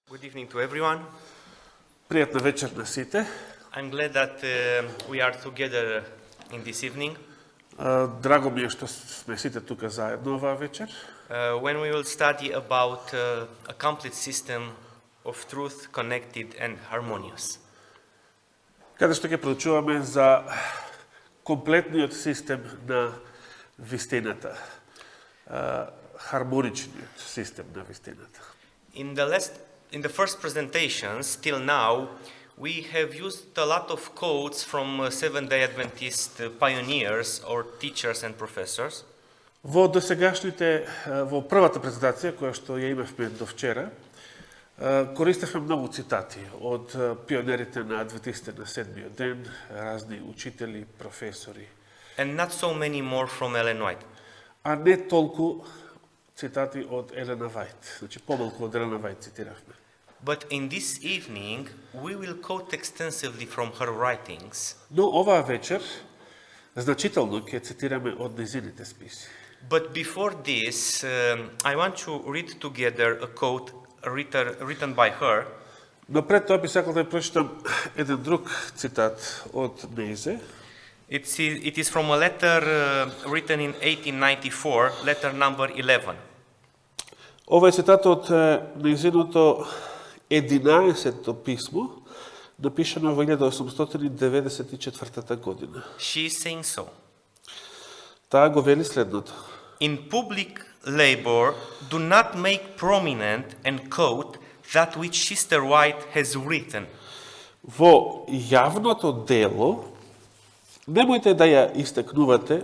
Good evening to everyone. Пријатна вечер на сите. I'm glad that we are together in this evening Драго ми е што сме сите тука заедно оваа вечер. when we will study about a complete system of truth, connected and harmonious. Каде што ќе проучуваме за комплетниот систем на вистината, хармоничниот систем на вистината. In the first presentations till now, we have used a lot of quotes from Seventh-day Adventist pioneers or teachers and professors. Во првата презентација која што ја имавме до вчера, користевме многу цитати од пионерите на адвентистите на седмиот ден, разни учители, професори. And not so many more from Ellen White. А не толку цитати од Елена Вајт. Значи помалку од Елена Вајт цитиравме. But in this evening, we will quote extensively from her writings. Но оваа вечер значително ќе цитираме од незините списи. But before this, I want to read together a quote written by her. Но пред тоа би сакал да ја прочитам еден друг цитат од нејзе. It is from a letter written in 1894, letter number 11. Ова е цитат од нејзиното 11-то писмо, напишано во 1894 година. She is saying so. Таа го вели следното. In public labor, do not make prominent and quote that which Sister White has written. Во јавното дело, немојте да ја истекнувате,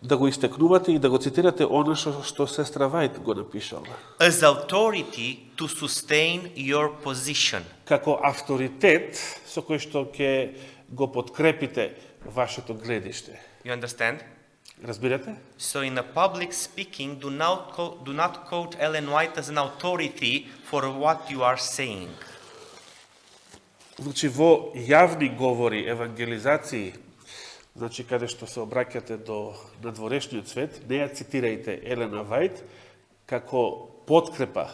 да го истекнувате и да го цитирате она што сестра Вајт го напишала. As authority to sustain your position. Како авторитет со кој што ќе го подкрепите вашето гледиште. You understand? Разбирате? So in a public speaking, do not quote Ellen White as an authority for what you are saying. Значи во јавни говори, евангелизации, значи каде што се обраќате до надворешниот свет, не ја цитирајте Елена Вајт како подкрепа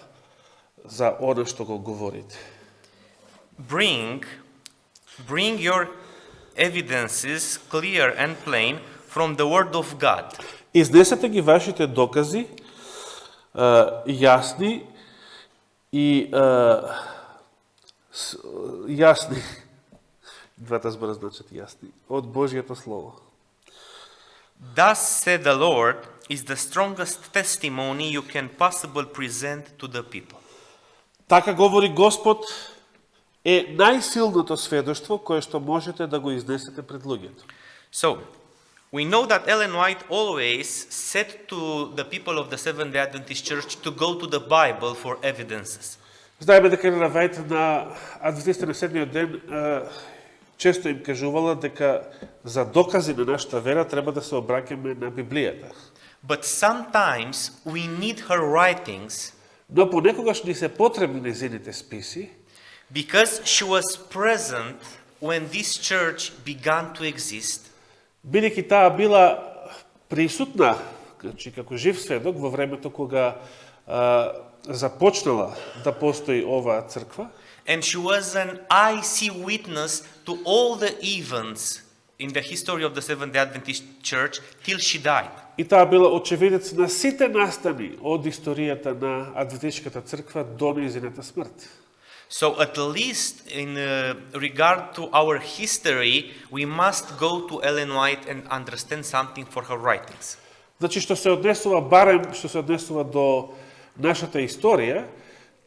за оно што го говорите. Bring your evidences clear and plain from the word of God. Изнесете ги вашите докази јасни и јасни. Двата збора значат јасни. Од Божјето слово. Thus said the Lord is the strongest testimony you can possibly present to the people. Така говори Господ е најсилното сведоштво кое што можете да го изнесете пред луѓето. So, we know that Ellen White always said to the people of the Seventh-day Adventist Church to go to the Bible for evidences. Знаеме дека Елена Вајт на адвентистите на седмиот ден често им кажувала дека за докази на нашата вера треба да се обраќаме на Библијата. But sometimes we need her writings Но понекогаш ни се потребни незините списи, because she was present when this church began to exist. бидејќи таа била присутна, значи како жив сведок во времето кога започнала да постои оваа црква. And she was an eyewitness to all the events in the history of the Seventh-day Adventist Church till she died. И таа била очевидец на сите настани од историјата на адвентистичката црква до нејзината смрт. So at least in regard to our history, we must go to Ellen White and understand something for her writings. Значи, што се однесува, барем што се однесува до нашата историја,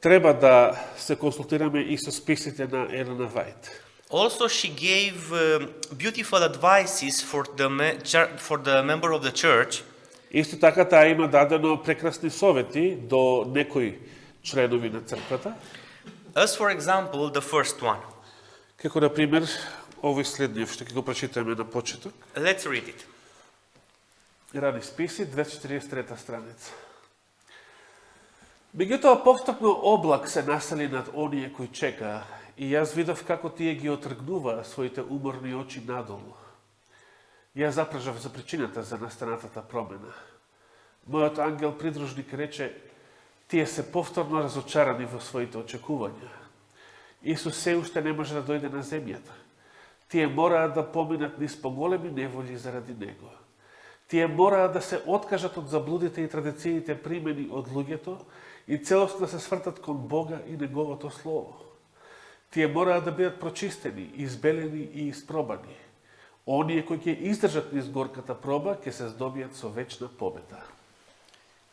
треба да се консултираме и со списите на Елена Вајт. Also, she gave beautiful advices for the member of the church. Исто така, таа има дадено прекрасни совети до некои членови на црквата. As for example, the first one. Како, например, овој следниот, што ќе го прочитаме на почеток. Let's read it. Рани списи, 243 страница. Меѓутоа, повторно облак се насели над оние кои чекаа, и јас видов како тие ги отргнуваа своите уморни очи надолу. Јас запражав за причината за настанатата промена. Мојот ангел придружник рече, тие се повторно разочарани во своите очекувања. Исус се уште не може да дојде на земјата. Тие мораат да поминат низ поголеми неволји заради Него. Тие мораат да се откажат од заблудите и традициите примени од луѓето и целосно да се свртат кон Бога и Неговото Слово. Тие мораат да бидат прочистени, избелени и испробани. Оние кои ќе издржат низ горката проба, ќе се здобијат со вечна победа.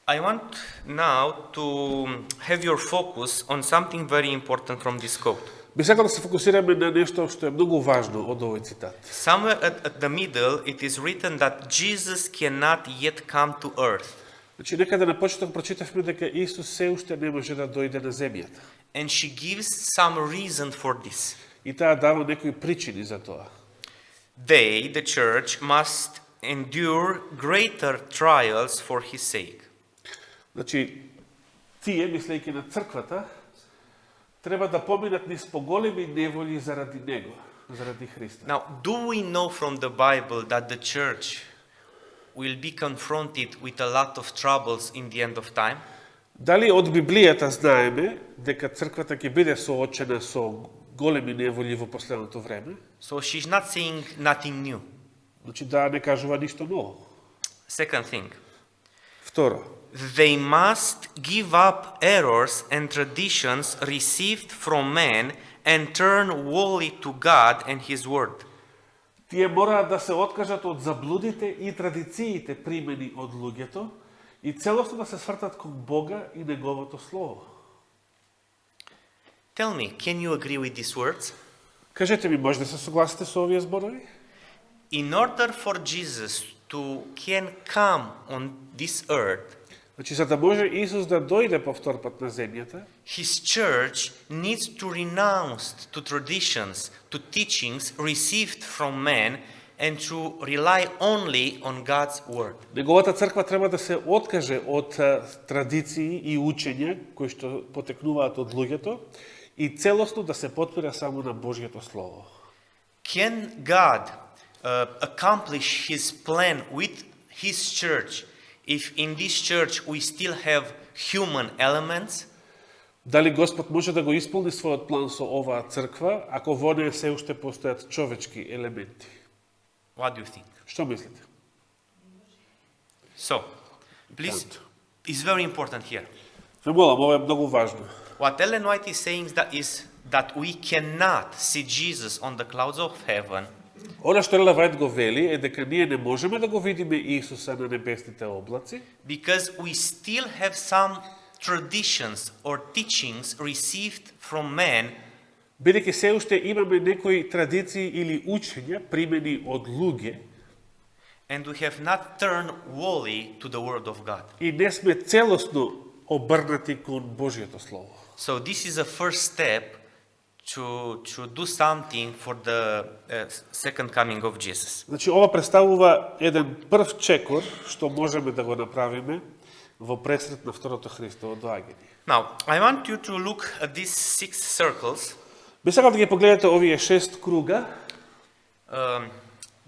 I want now to have your focus on something very important from this quote. Би сакал да се фокусираме на нешто што е многу важно од овој цитат. Somewhere at the middle, it is written that Jesus cannot yet come to earth. Значи, некаде на почеток прочитавме дека Исус се уште не може да дојде на земјата. And she gives some reason for this. И таа дава некои причини за тоа. They, the church, must endure greater trials for his sake. Значи, тие, мислејќи на црквата, треба да поминат низ поголеми неволји заради Него, заради Христа. Now, do we know from the Bible that the church will be confronted with a lot of troubles in the end of time? Дали од Библијата знаеме дека црквата ќе биде соочена со големи неволји во последното време? So she's not saying nothing new. Значи, да не кажува ништо ново. Second thing, Второ, they must give up errors and traditions received from men and turn wholly to God and His Word. тие мораат да се откажат од заблудите и традициите примени од луѓето и целосно да се свртат кон Бога и Неговото Слово. Tell me, can you agree with these words? Кажете ми, може да се согласите со овие зборови? In order for Jesus to can come on this earth, Значи, за да може Исус да дојде повтор пат на земјата, His church needs to renounce to traditions, to teachings received from men and to rely only on God's Word. Неговата црква треба да се откаже од традиции и учења кои што потекнуваат од луѓето и целосно да се потпира само на Божјото Слово. Can God accomplish His plan with His church if in this church we still have human elements? Дали Господ може да го исполни својот план со оваа црква, ако во неја се уште постојат човечки елементи? What do you think? Што мислите? So, please, it's very important here. Ве молам, ова е многу важно. What Ellen White is saying is that we cannot see Jesus on the clouds of heaven Она што Елена Вајт го вели е дека ние не можеме да го видиме Исуса на небесните облаци, because we still have some traditions or teachings received from men бидејќи се уште имаме некои традиции или учења примени од луѓе and we have not turned wholly to the Word of God. и не сме целосно обрнати кон Божјото Слово. So this is a first step to do something for the second coming of Jesus. Значи, ова представува еден прв чекор што можеме да го направиме во пресрет на второто Христово доаѓање. Now, I want you to look at these 6 circles. Би сакал да ги погледнете овие 6 круга.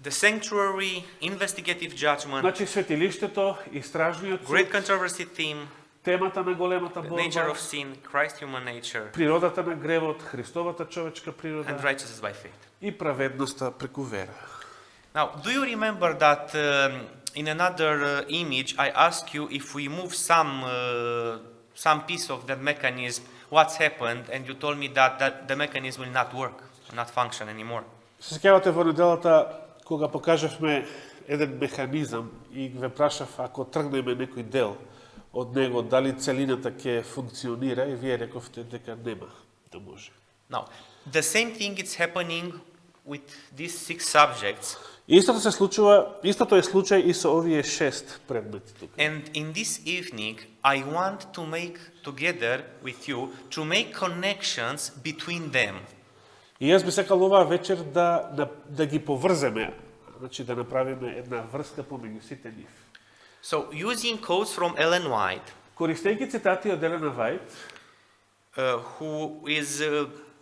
The sanctuary, investigative judgment, Значи, светилиштето, истражниот great суд, controversy theme, темата на големата the nature борба, of sin, Christ human nature, природата на гревот, Христовата човечка and природа righteousness by faith. и праведноста преку вера. Now, do you remember that in another image I asked you if we move some piece of that mechanism, what's happened, and you told me that the mechanism will not work, not function anymore. Се сеќавате во неделата кога покажавме еден механизам и ве прашав ако тргнеме некој дел од него дали целината ќе функционира и вие рековте дека нема да може. Now, the same thing is happening with these 6 subjects, Истото е случај и со овие 6 предмети тука. and in this evening I want to make together with you to make connections between them. И јас би сакал оваа вечер да ги поврземе, значи да направиме една врска помеѓу сите нив. So, using quotes from Ellen White, Користејќи цитати од Елена Вајт, who is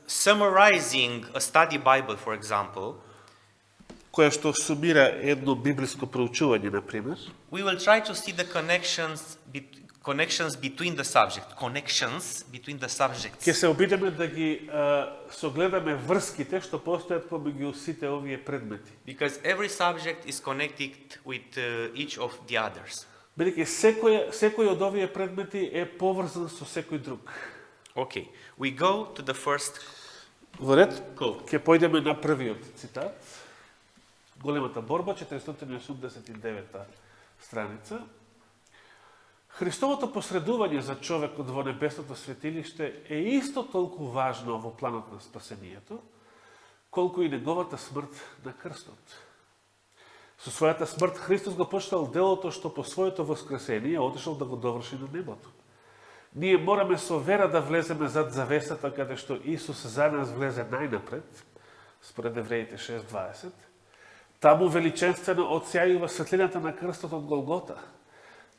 summarizing a study Bible, for example, која што сумира едно библиско проучување, на пример, we will try to see the connections between the subject. Connections between the subjects. Ќе се обидеме да ги согледаме врските што постојат помеѓу сите овие предмети. Because every subject is connected with each of the others. Бидејќи секој од овие предмети е поврзан со секој друг. Okay, we go to the first Во ред, quote. ќе појдеме на првиот цитат. Големата борба, 489 страница. Христовото посредување за човекот во небесното светилиште е исто толку важно во планот на спасението, колку и неговата смрт на крстот. Со својата смрт Христос го почнал делото што по своето воскресение отишол да го доврши на небото. Ние мораме со вера да влеземе зад завесата каде што Исус за нас влезе најнапред, според Евреите 6:20. Таму величествено отсјајува светлината на крстот од Голгота.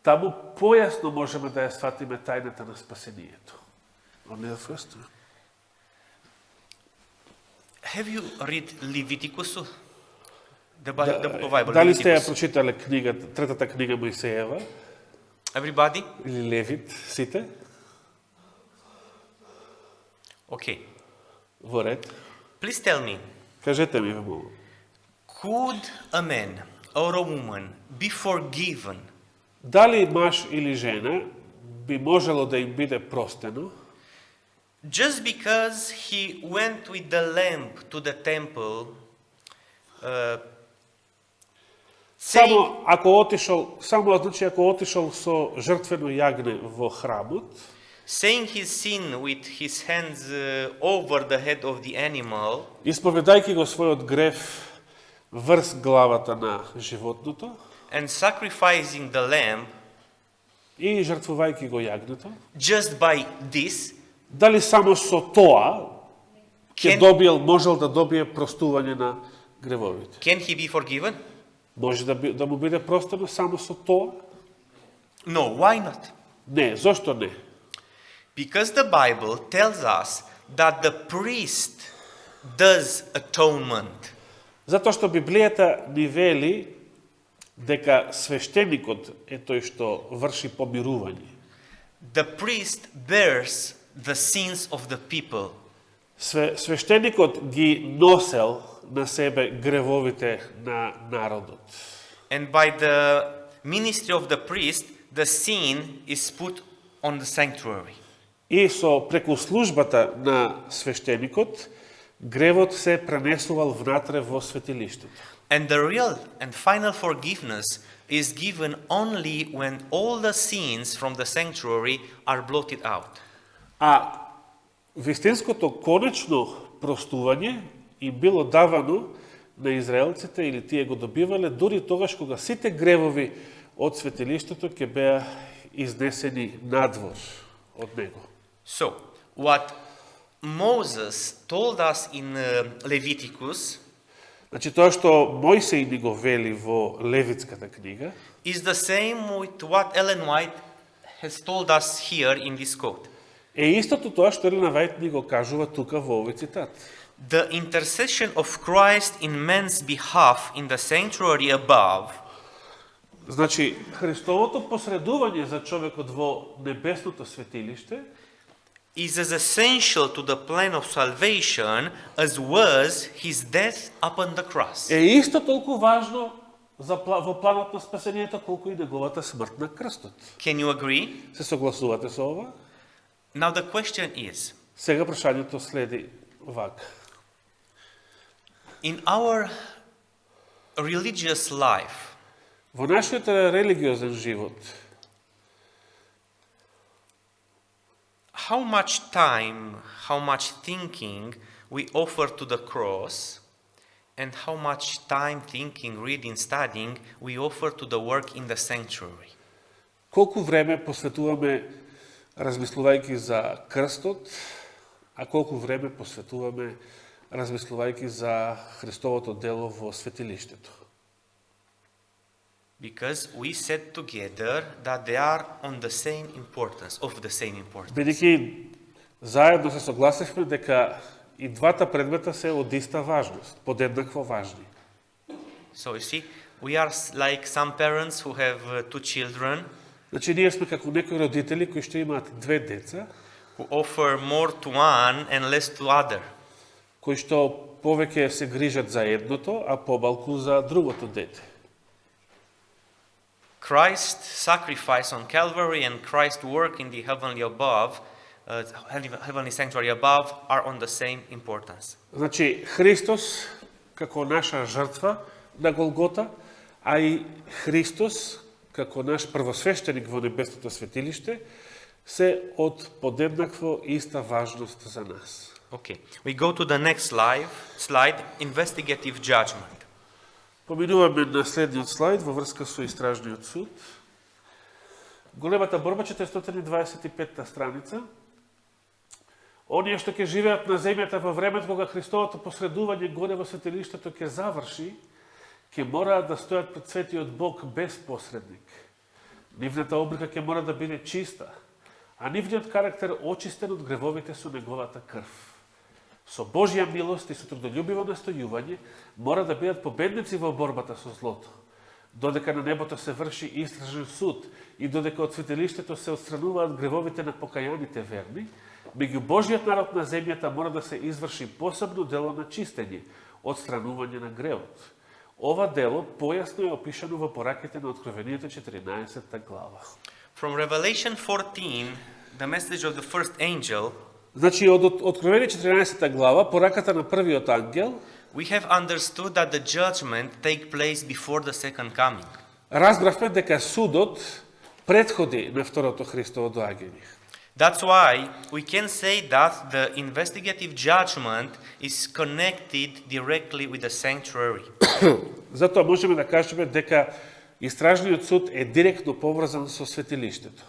Таму појасно можеме да ја сватиме тајната на спасението. Have you read Leviticus? The book of Bible. Дали сте ја Leviticus. прочитале книгата, третата книга Мојсеева, Everybody? или Левит, сите? Okay. Во ред. Please tell me, Кажете ми, ве молам. could a man or a woman be forgiven Дали маж или жена би можело да им биде простено, just because he went with the lamp to the temple, saying, само ако отишол со жртвено јагне во храмот, saying his sin with his hands over the head of the animal, исповедајќи го својот грев врз главата на животното and sacrificing the lamb и жртвувајќи го јагнето, just by this, дали само со тоа Can- можел да добие простување на гревовите? can he be forgiven? Може да му биде простено само со тоа? No, why not? Не, зошто не? Because the Bible tells us that the priest does atonement. Затоа што Библијата ни вели дека свештеникот е тој што врши помирување. The priest bears the sins of the people. Свештеникот ги носел на себе гревовите на народот. And by the ministry of the priest, the sin is put on the sanctuary. И преку службата на свештеникот, гревот се пренесувал внатре во светилиштето. And the real and final forgiveness is given only when all the sins from the sanctuary are blotted out. А вистинското конечно простување им било давано на израелците или тие го добивале дури тогаш кога сите гревови од светилиштето ќе беа изнесени надвор од него. So, what Moses told us in Leviticus Значи тоа што Мојсей ни го вели во Левитската книга is the same with what Ellen White has told us here in this quote. е истото тоа што Елена Вајт ни го кажува тука во овој цитат. The intercession of Christ in man's behalf in the sanctuary above Значи, Христовото посредување за човекот во небесното светилиште is as essential to the plan of salvation as was his death upon the cross. е исто толку важно во планот на спасението колку и неговата смрт на крстот. Can you agree? Се согласувате со ова? Now the question is, Сега прашањето следи вака. in our religious life, Во нашиот религиозен живот, how much time, how much thinking we offer to the cross, and how much time thinking, reading, studying we offer to the work in the sanctuary? колку време посветуваме размислувајќи за крстот, а колку време посветуваме размислувајќи за Христовото дело во светилиштето. Because we said together that they are on the same importance, of the same importance. Бидејќи заедно се согласивме дека и двата предмета се од иста важност, подеднакво важни. So you see, we are like some parents who have two children. Значи, ние сме како некои родители кои што имаат две деца, who offer more to one and less to other. кои што повеќе се грижат за едното, а помалку за другото дете. Christ's sacrifice on Calvary and Christ's work in the heavenly above, heavenly sanctuary above, are on the same importance. Значи, Христос како наша жртва на Голгота, а и Христос како наш првосвещеник во небесното светилиште, се од подеднакво иста важност за нас. Okay, we go to the next slide, investigative judgment. Поминуваме на следниот слайд во врска со истражниот суд. Големата борба, 425 страница. Оние што ќе живеат на земјата во времето кога Христовото посредување горе во светилиштето ќе заврши, ќе мораат да стојат пред светиот Бог без посредник. Нивната облика ќе мора да биде чиста, а нивниот карактер очистен од гревовите со неговата крв. Со Божја милост и со трудолюбиво настојување мора да бидат победници во борбата со злото. Додека на небото се врши истражен суд и додека од светилиштето се отстрануваат гревовите на покајаните верни, меѓу Божјиот народ на земјата мора да се изврши посебно дело на чистење, отстранување на гревот. Ова дело појасно е опишано во пораките на Откровението 14 глава. From Revelation 14, the message of the first angel, Значи, од Откровение 14 глава, пораката на првиот ангел, we have understood that the judgment take place before the second coming. разбравме дека судот претходи на второто Христово доаѓање. That's why we can say that the investigative judgment is connected directly with the sanctuary. Затоа можеме да кажеме дека истражниот суд е директно поврзан со светилиштето.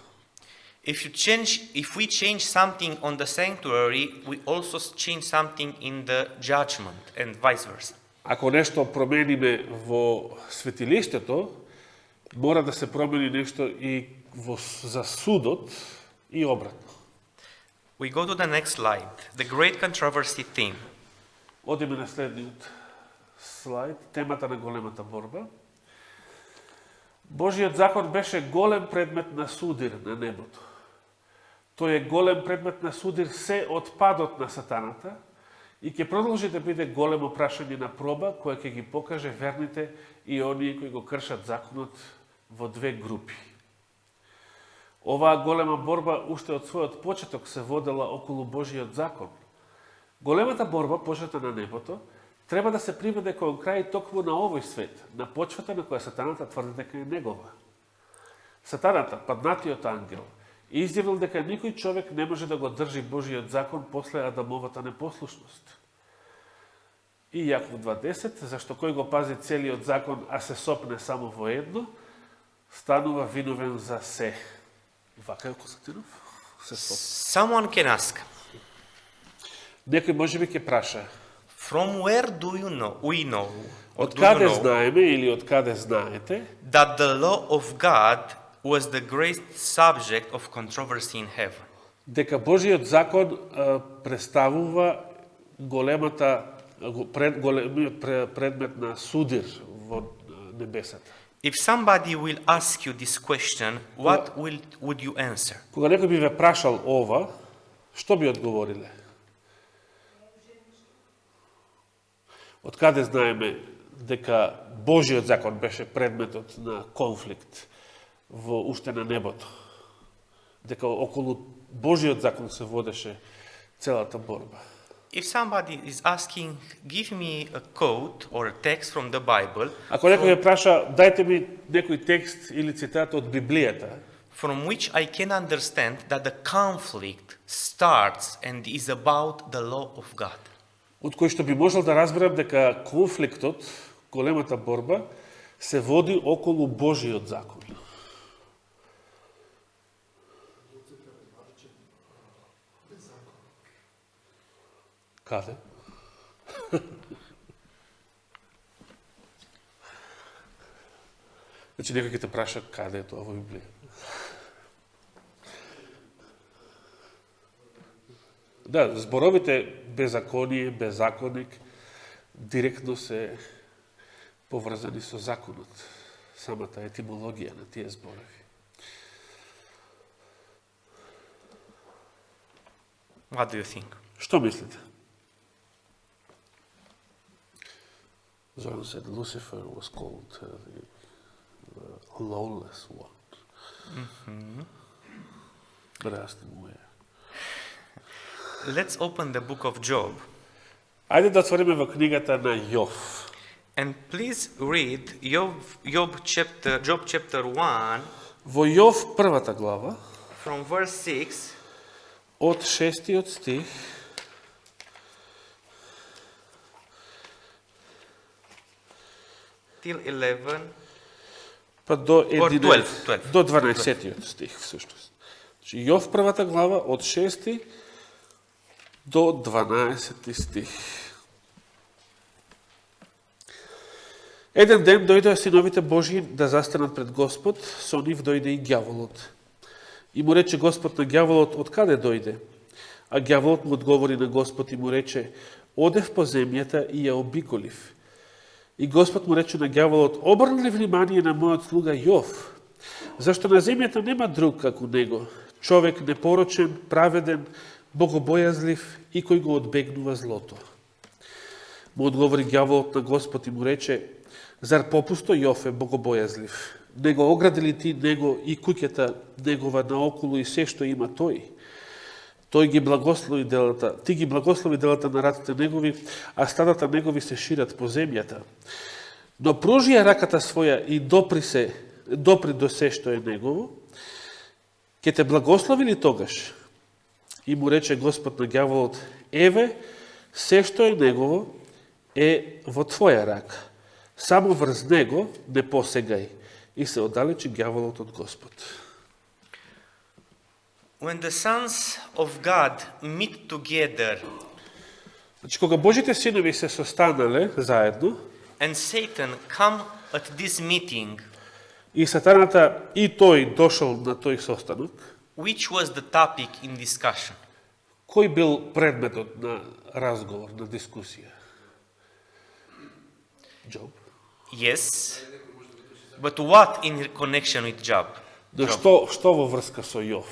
If we change something on the sanctuary, we also change something in the judgment and vice versa. Ако нешто промениме во светилиштето, мора да се промени нешто и за судот и обратно. We go to the next slide, the great controversy theme. Одиме на следниот слайд, темата на големата борба. Божиот закон беше голем предмет на судир на небото. Тој е голем предмет на судир се од падот на сатаната и ќе продолжи да биде големо прашање на проба која ќе ги покаже верните и оние кои го кршат законот во две групи. Оваа голема борба уште од својот почеток се водела околу Божиот закон. Големата борба, почета на небото, треба да се приведе кон крај токму на овој свет, на почвата на која сатаната тврди дека е негова. Сатаната, паднатиот ангел, изјавил дека никој човек не може да го држи Божиот закон после Адамовата непослушност. И Јаков 2.10, зашто кој го пази целиот закон, а се сопне само во едно, станува виновен за се. Вака е, Константинов? Се сопне. Someone can ask, Некој можеби ќе праша, from where do you know, we know, or од do you каде know знаеме или од каде знаете, that the law of God was the great subject of controversy in heaven? дека Божиот закон представува големиот предмет на судир во небесата. If somebody will ask you this question, what would you answer? Кога некој би ве прашал ова, што би одговориле? Од каде знаеме дека Божиот закон беше предметот на конфликт во уште на небото? Дека околу Божиот закон се водеше целата борба. If somebody is asking, give me a quote or a text from the Bible Ако некој ве праша, дајте ми некој текст или цитат од Библијата, from which I can understand that the conflict starts and is about the law of God. од кој што би можел да разберам дека конфликтот, големата борба, се води околу Божиот закон. Каде? Значи некој ќе те праша каде е тоа во Библија. Да, зборовите беззаконие, беззаконик, директно се поврзани со законот, самата етимологија на тие зборови. What do you think? Što mislite? Zoran said Lucifer was called the lawless one. But I asked him where. Let's open the book of Job. Ajde da otvorimo во книгата на Јов. And please read Job chapter 1 Во Јов првата глава, from verse 6 од 6 стих till 11. па до Or 11, 12. до 12 стих всушност. Значи Јов првата глава од 6 до 12 стих. Еден ден дојдоа синовите Божји да застанат пред Господ, со нив дојде и ѓаволот. И му рече Господ на ѓаволот, од каде дојде? А ѓаволот му одговори на Господ и му рече, одев по земјата и ја обиколив. И Господ му рече на ѓаволот, обрни ли внимание на мојот слуга Јов? Зашто на земјата нема друг како него, човек непорочен, праведен, богобојазлив и кој го одбегнува злото. Му одговори ѓаволот на Господ и му рече, зар попусто Јов е богобојазлив? Не го огради ли ти него и куќата негова наоколу и се што има тој? Тој ги благослови делата, ти ги благослови делата на раците негови, а стадата негови се шират по земјата. Но пружи ја раката своја и допри до се што е негово, ќе те благослови ли тогаш? И му рече Господ на ѓаволот, еве, се што е негово е во твоја рака. Само врз него не посегај. И се оддалечи ѓаволот од Господ. When the sons of God meet together Значи, кога Божите синови се состанале заедно, and Satan come at this meeting, и сатаната и тој дошол на тој состанок, which was the topic in discussion? кој бил предметот на разговор, на дискусија? Джоб. Yes, but what in connection with Job? Но Job. што во врска со Јов?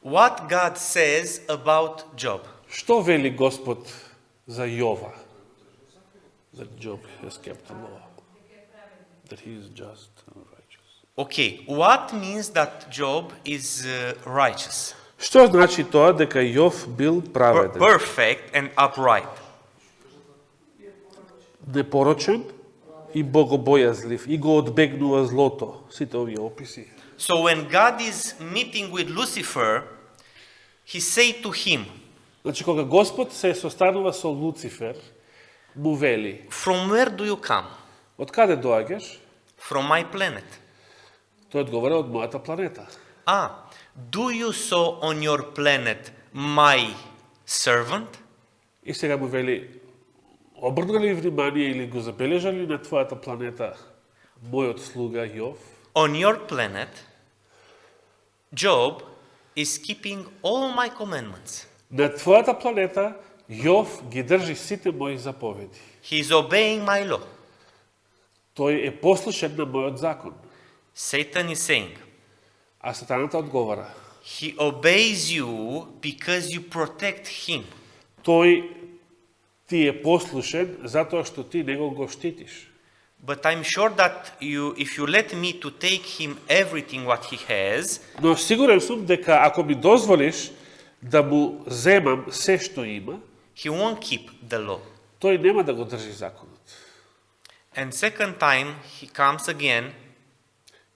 What God says about Job? Што вели Господ за Јова? That Job has kept the law. That he is just and righteous. Okay, what means that Job is righteous, Што значи тоа дека Јов бил праведен? perfect and upright? Непорочен и богобојазлив и го одбегнува злото. Сите овие описи. So when God is meeting with Lucifer, he say to him, Значи, кога Господ се состанува со Луцифер, му вели, from where do you come? од каде доаѓаш? From my planet. Тој одговора, од мојата планета. Do you saw on your planet my servant? И сега му вели, обрнали внимание или го забележали на твојата планета мојот слуга Јов? On your planet, Job is keeping all my commandments. На твојата планета Јов ги држи сите мои заповеди. He is obeying my law. Тој е послушен на мојот закон. Satan is saying, А сатаната одговара, he obeys you because you protect him. тој ти е послушен затоа што ти него го штитиш. But I'm sure that if you let me to take him everything what he has, Но сигурен сум дека ако ми дозволиш да му земам се што има, he won't keep the law. тој нема да го држи законот. And second time he comes again.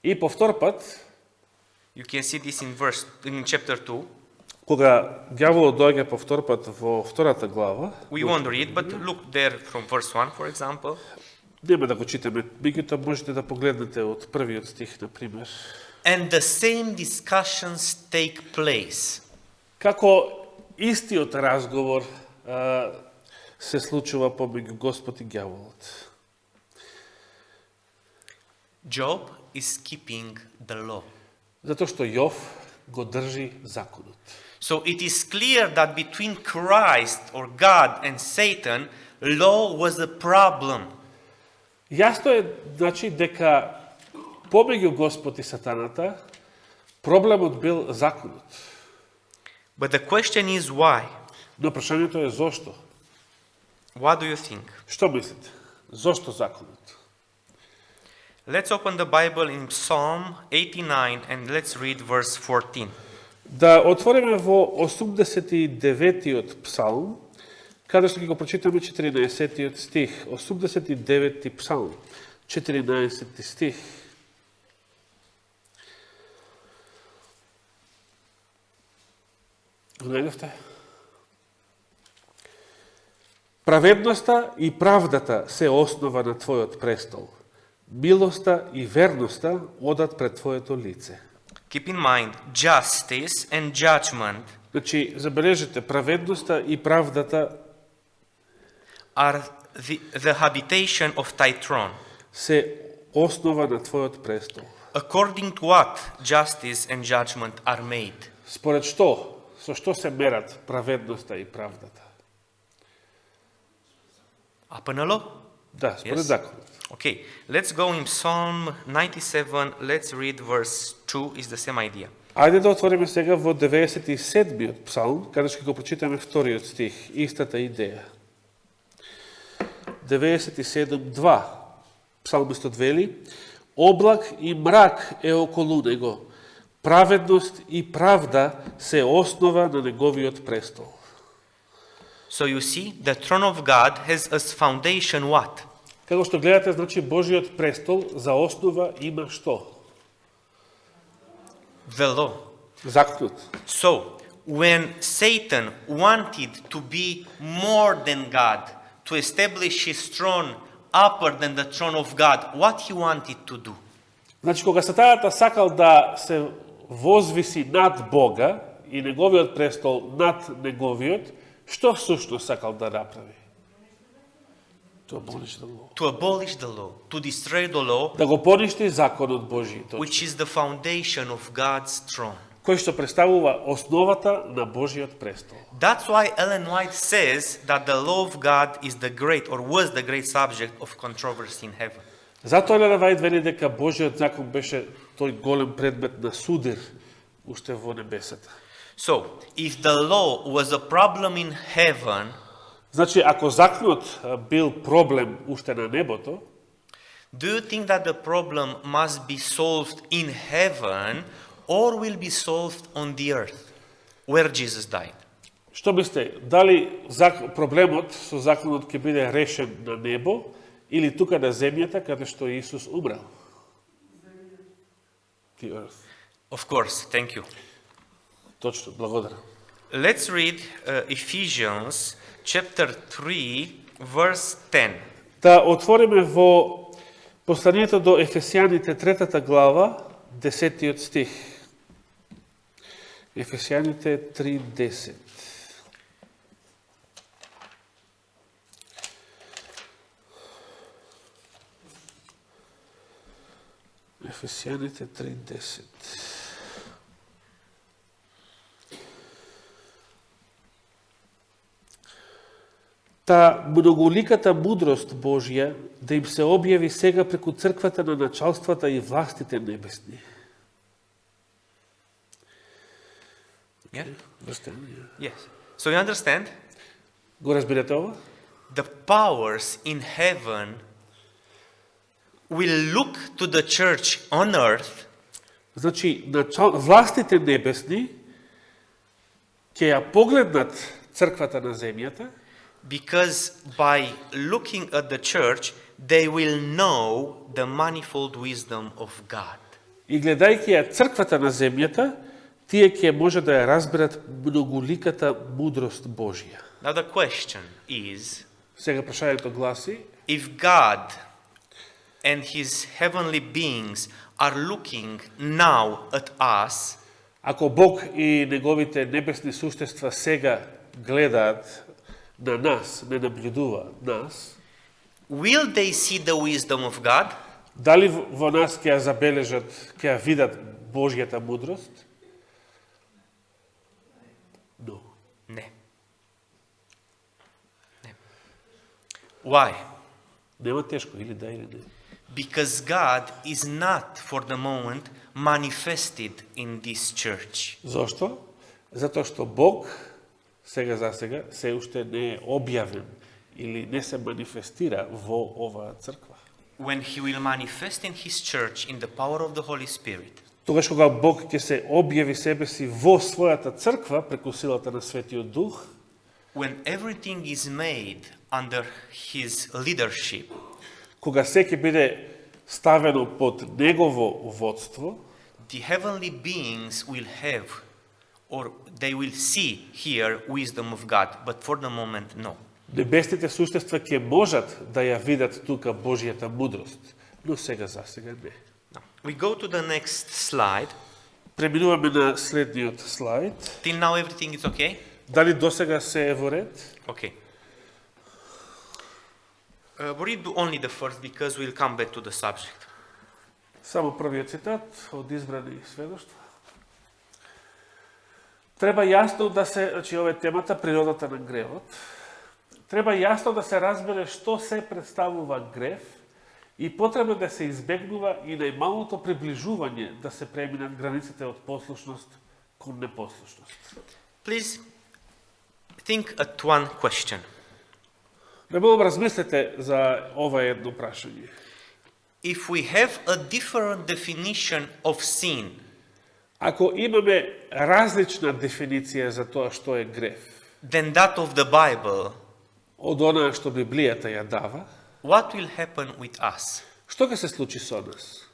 И повтор пат, You can see this in chapter 2. кога ѓаволот доаѓа повтор пат во втората глава, We won't read, but look there from verse 1, for example. нема да го читаме, меѓутоа можете да погледнете од првиот стих, на пример. And the same discussions take place. Како истиот разговор се случува помеѓу Господ и ѓаволот. Job is keeping the law. Затоа што Јов го држи законот. So it is clear that between Christ or God and Satan, law was a problem. Јасно е, значи, дека помеѓу Господ и сатаната проблемот бил законот. But the question is why? Но прашањето е зошто? What do you think? Што мислите? Зошто законот? Let's open the Bible in Psalm 89 and let's read verse 14. Да отвориме во 89-тиот псалм, каде што ќе го прочитаме 14-тиот стих. 89-ти псалм, 14-ти стих. Го најдовте? Праведноста и правдата се основа на Твојот престол. Милоста и верноста одат пред Твоето лице. Keep in mind, justice and judgment Значи, забележете, праведноста и правдата are the habitation of thy throne. се основа на Твојот престол. According to what justice and judgment are made? Според што? Со што се мерат праведноста и правдата? Upon a law? Да, според Yes. законот. Okay, let's go in Psalm 97, let's read verse 2, is the same idea. Ајде да отвориме сега во 97-миот псалм, каде што го прочитаме вториот стих, истата идеја. 97:2. Псалмистот вели: облак и мрак е околу него, праведност и правда се основа на неговиот престол. So you see, the throne of God has as foundation what? Како што гледате, значи Божиот престол за основа има што? The law. Законот. So, when Satan wanted to be more than God, to establish his throne upper than the throne of God, what he wanted to do? Значи, кога Сатаната сакал да се возвиси над Бога и неговиот престол над неговиот, што всушност сакал да направи? To abolish the law. To abolish the law, to destroy the law, Да го поништи законот Божијот, which is the foundation of God's throne. кој што представува основата на Божиот престол. That's why Ellen White says that the law of God is the great, or was the great subject of controversy in heaven. Затоа Елена Вајд вели дека Божиот закон беше тој голем предмет на судир уште во небесата. So, if the law was a problem in heaven, Значи, ако законот бил проблем уште на небото, do you think that the problem must be solved in heaven or will be solved on the earth where Jesus died? што мислите, дали проблемот со законот ќе биде решен на небо или тука на земјата каде што Исус умрел? The earth. Of course, thank you. Точно, благодарам. Let's read Ephesians chapter 3, verse 10. Да отвориме во посланието до Ефесијаните 3 глава, 10 стих. Ефесијаните 3:10. Ефесијаните 3:10. Та многоликата мудрост Божја да им се објави сега преку црквата на началствата и властите небесни. Yeah? Understand? Yes. So you understand? Го разбирате ова? The powers in heaven will look to the church on earth Значи, властите небесни ќе ја погледнат црквата на земјата, because by looking at the church, they will know the manifold wisdom of God. и гледајќи ја црквата на земјата, тие ќе може да ја разберат многоликата мудрост Божја. Now the question is, Сега прашањето гласи: if God and his heavenly beings are looking now at us, ако Бог и неговите небесни суштества сега гледаат на нас, не наблюдуваат нас, will they see the wisdom of God? дали во нас ќе ја забележат, ќе ја видат Божјата мудрост? No. Ne. Ne. Why? Нема тешко, или да или не. Because God is not for the moment manifested in this church. Зошто? Затоа што Бог, сега за сега, се уште не е објавен или не се манифестира во оваа црква. When he will manifest in his church in the power of the Holy Spirit, Тогаш кога Бог ќе се објави себе си во својата црква преку силата на Светиот Дух, when everything is made under his leadership, кога се ќе биде ставено под негово водство, the heavenly beings will have, or they will see here, wisdom of God, but for the moment, no. небесните суштества ќе можат да ја видат тука Божјата мудрост, но сега за сега не. Now, we go to the next slide. Преминуваме на следниот слайд. Till now everything is okay? Дали досега се е во ред? Okay. Read only the first because we'll come back to the subject. Само првиот цитат од избрани сведоштва. Треба јасно да се, значи ова е темата природата на гревот. Треба јасно да се разбере што се представува грев и потребно да се избегнува и најмалото приближување да се преминат границите од послушност кон непослушност. Please think at one question. Немалку размислете за ова едно прашање. If we have a different definition of sin, Ако имаме различна дефиниција за тоа што е грев, than that of the Bible, од онаа што Библијата ја дава, what will happen with us? што ќе се случи со нас?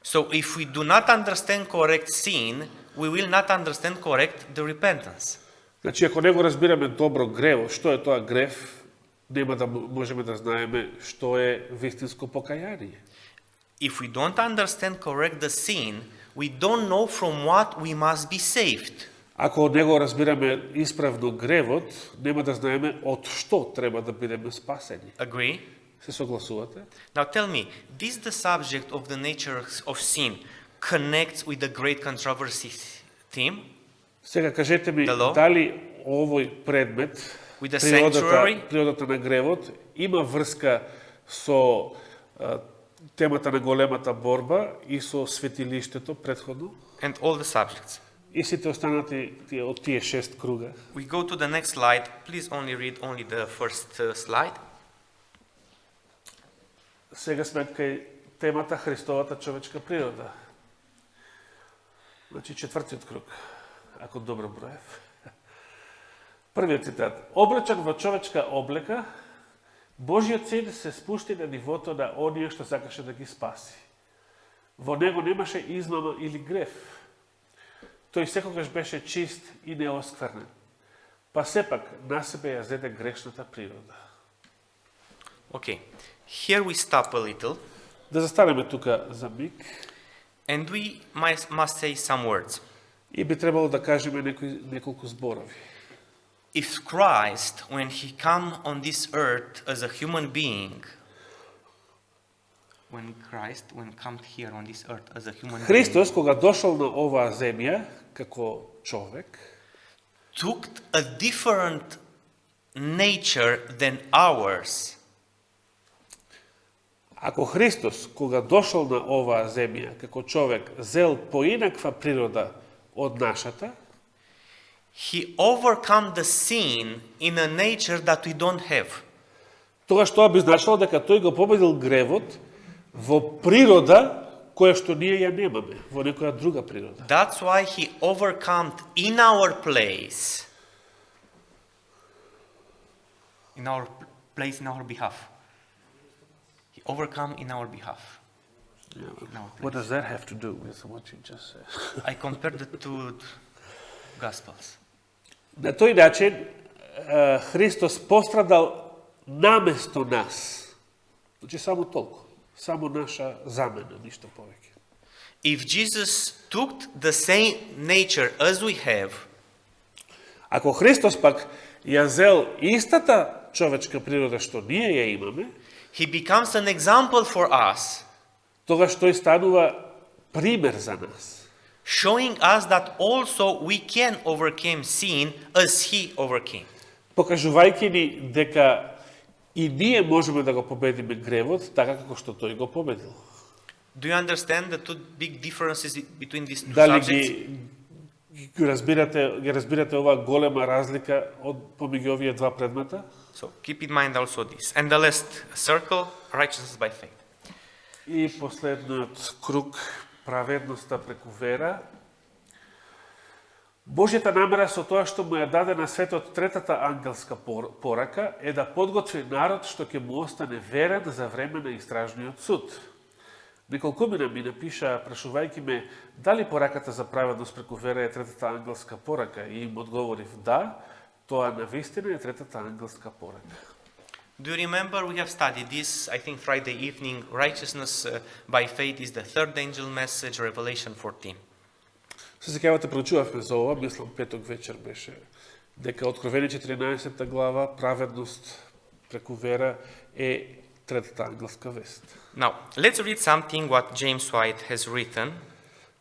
So if we do not understand correct sin, we will not understand correct the repentance. Значи, ако не го разбираме добро гревот, што е тоа грев, нема да можеме да знаеме што е вистинско покаяние. If we don't understand correct the sin, we don't know from what we must be saved. Ако не го разбираме исправно гревот, нема да знаеме од што треба да бидеме спасени. Agree? Се согласувате? Now tell me, this the subject of the nature of sin connects with the great controversy theme? Сега кажете ми, The law? дали овој предмет, With the sanctuary? природата на гревот, има врска со темата на големата борба и со светилиштето претходно? And all the subjects. И сите останати од тие 6 круга. We go to the next slide. Please only read only the first slide. Сега сме кај темата Христовата човечка природа. Значи четвртиот круг, ако добро броев. Првиот цитат. Облечен во човечка облека, Божиот син се спушти на нивото на оние што сакаше да ги спаси. Во него немаше измама или грев. Тој секогаш беше чист и неосквернен. Па сепак на себе ја зеде грешната природа. Okay. Here we stop a little Да застанеме тука за миг and we must say some words. и би требало да кажеме неколку зборови. If Christ, when he come on this earth as a human being, when come here on this earth as a human being, Христос, кога дошол на оваа земја, како човек, took a different nature than ours, ако Христос, кога дошол на оваа земја, како човек, зел поинаква природа од нашата, he overcome the sin in a nature that we don't have. тогаш тоа би значило дека тој го победил гревот во природа која што ние ја немаме, во некоја друга природа. That's why he overcome in our place, in our place, in our behalf. He overcome in our behalf. In our place. What does that have to do with what you just said? I compared the two Gospels. На тој начин Христос пострадал наместо нас. Значи само толку. Само наша замена, ништо повеќе. If Jesus took the same nature as we have, Ако Христос пак ја зел истата човечка природа што ние ја имаме, he becomes an example for us, тогаш тој станува пример за нас. showing us that also we can overcome sin as he overcame. Покажувајќи ни дека и ние можеме да го победиме гревот, така како што тој го победил. Do you understand the two big differences between these two Дали subjects? ги разбирате оваа голема разлика помеѓу овие два предмета? So keep in mind also this. And the last circle, righteousness by faith. И последниот круг, праведноста преку вера. Божјата намера со тоа што му ја даде на светот третата ангелска порака е да подготви народ што ќе му остане верен за време на истражниот суд. Неколкумина ми напиша, прашувајќи ме дали пораката за праведност преку вера е третата ангелска порака, и им одговорив да, тоа навистина е третата ангелска порака. Do you remember we have studied this, I think Friday evening, righteousness by faith is the third angel message, Revelation 14. Се сеќавате, проучувавме за ова, мислам петок вечер беше, дека Откровение 14 глава, праведност преку вера е третата ангелска вест. Now, let's read something what James White has written.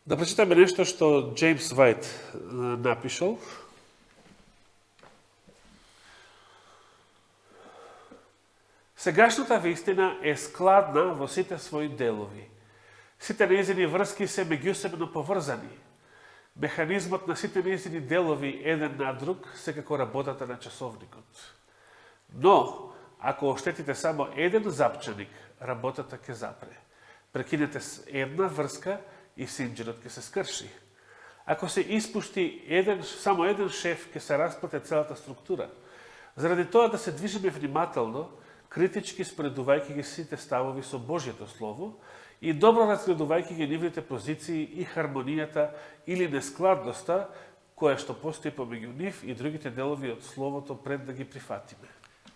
Да прочитаме нешто што Джеймс Вајт напишал. Сегашната вистина е складна во сите своји делови. Сите нејзини врски се меѓусебно поврзани. Механизмот на сите нејзини делови еден на друг се како работата на часовникот. Но, ако оштетите само еден запчаник, работата ќе запре. Прекинете една врска и синџерот ќе се скрши. Ако се испушти само еден шеф, ќе се расплате целата структура. Заради тоа да се движиме внимателно, критички споредувајќи ги сите ставови со Божјето Слово и добро разгледувајќи ги нивните позиции и хармонијата или нескладноста која што постои помеѓу нив и другите делови од Словото пред да ги прифатиме.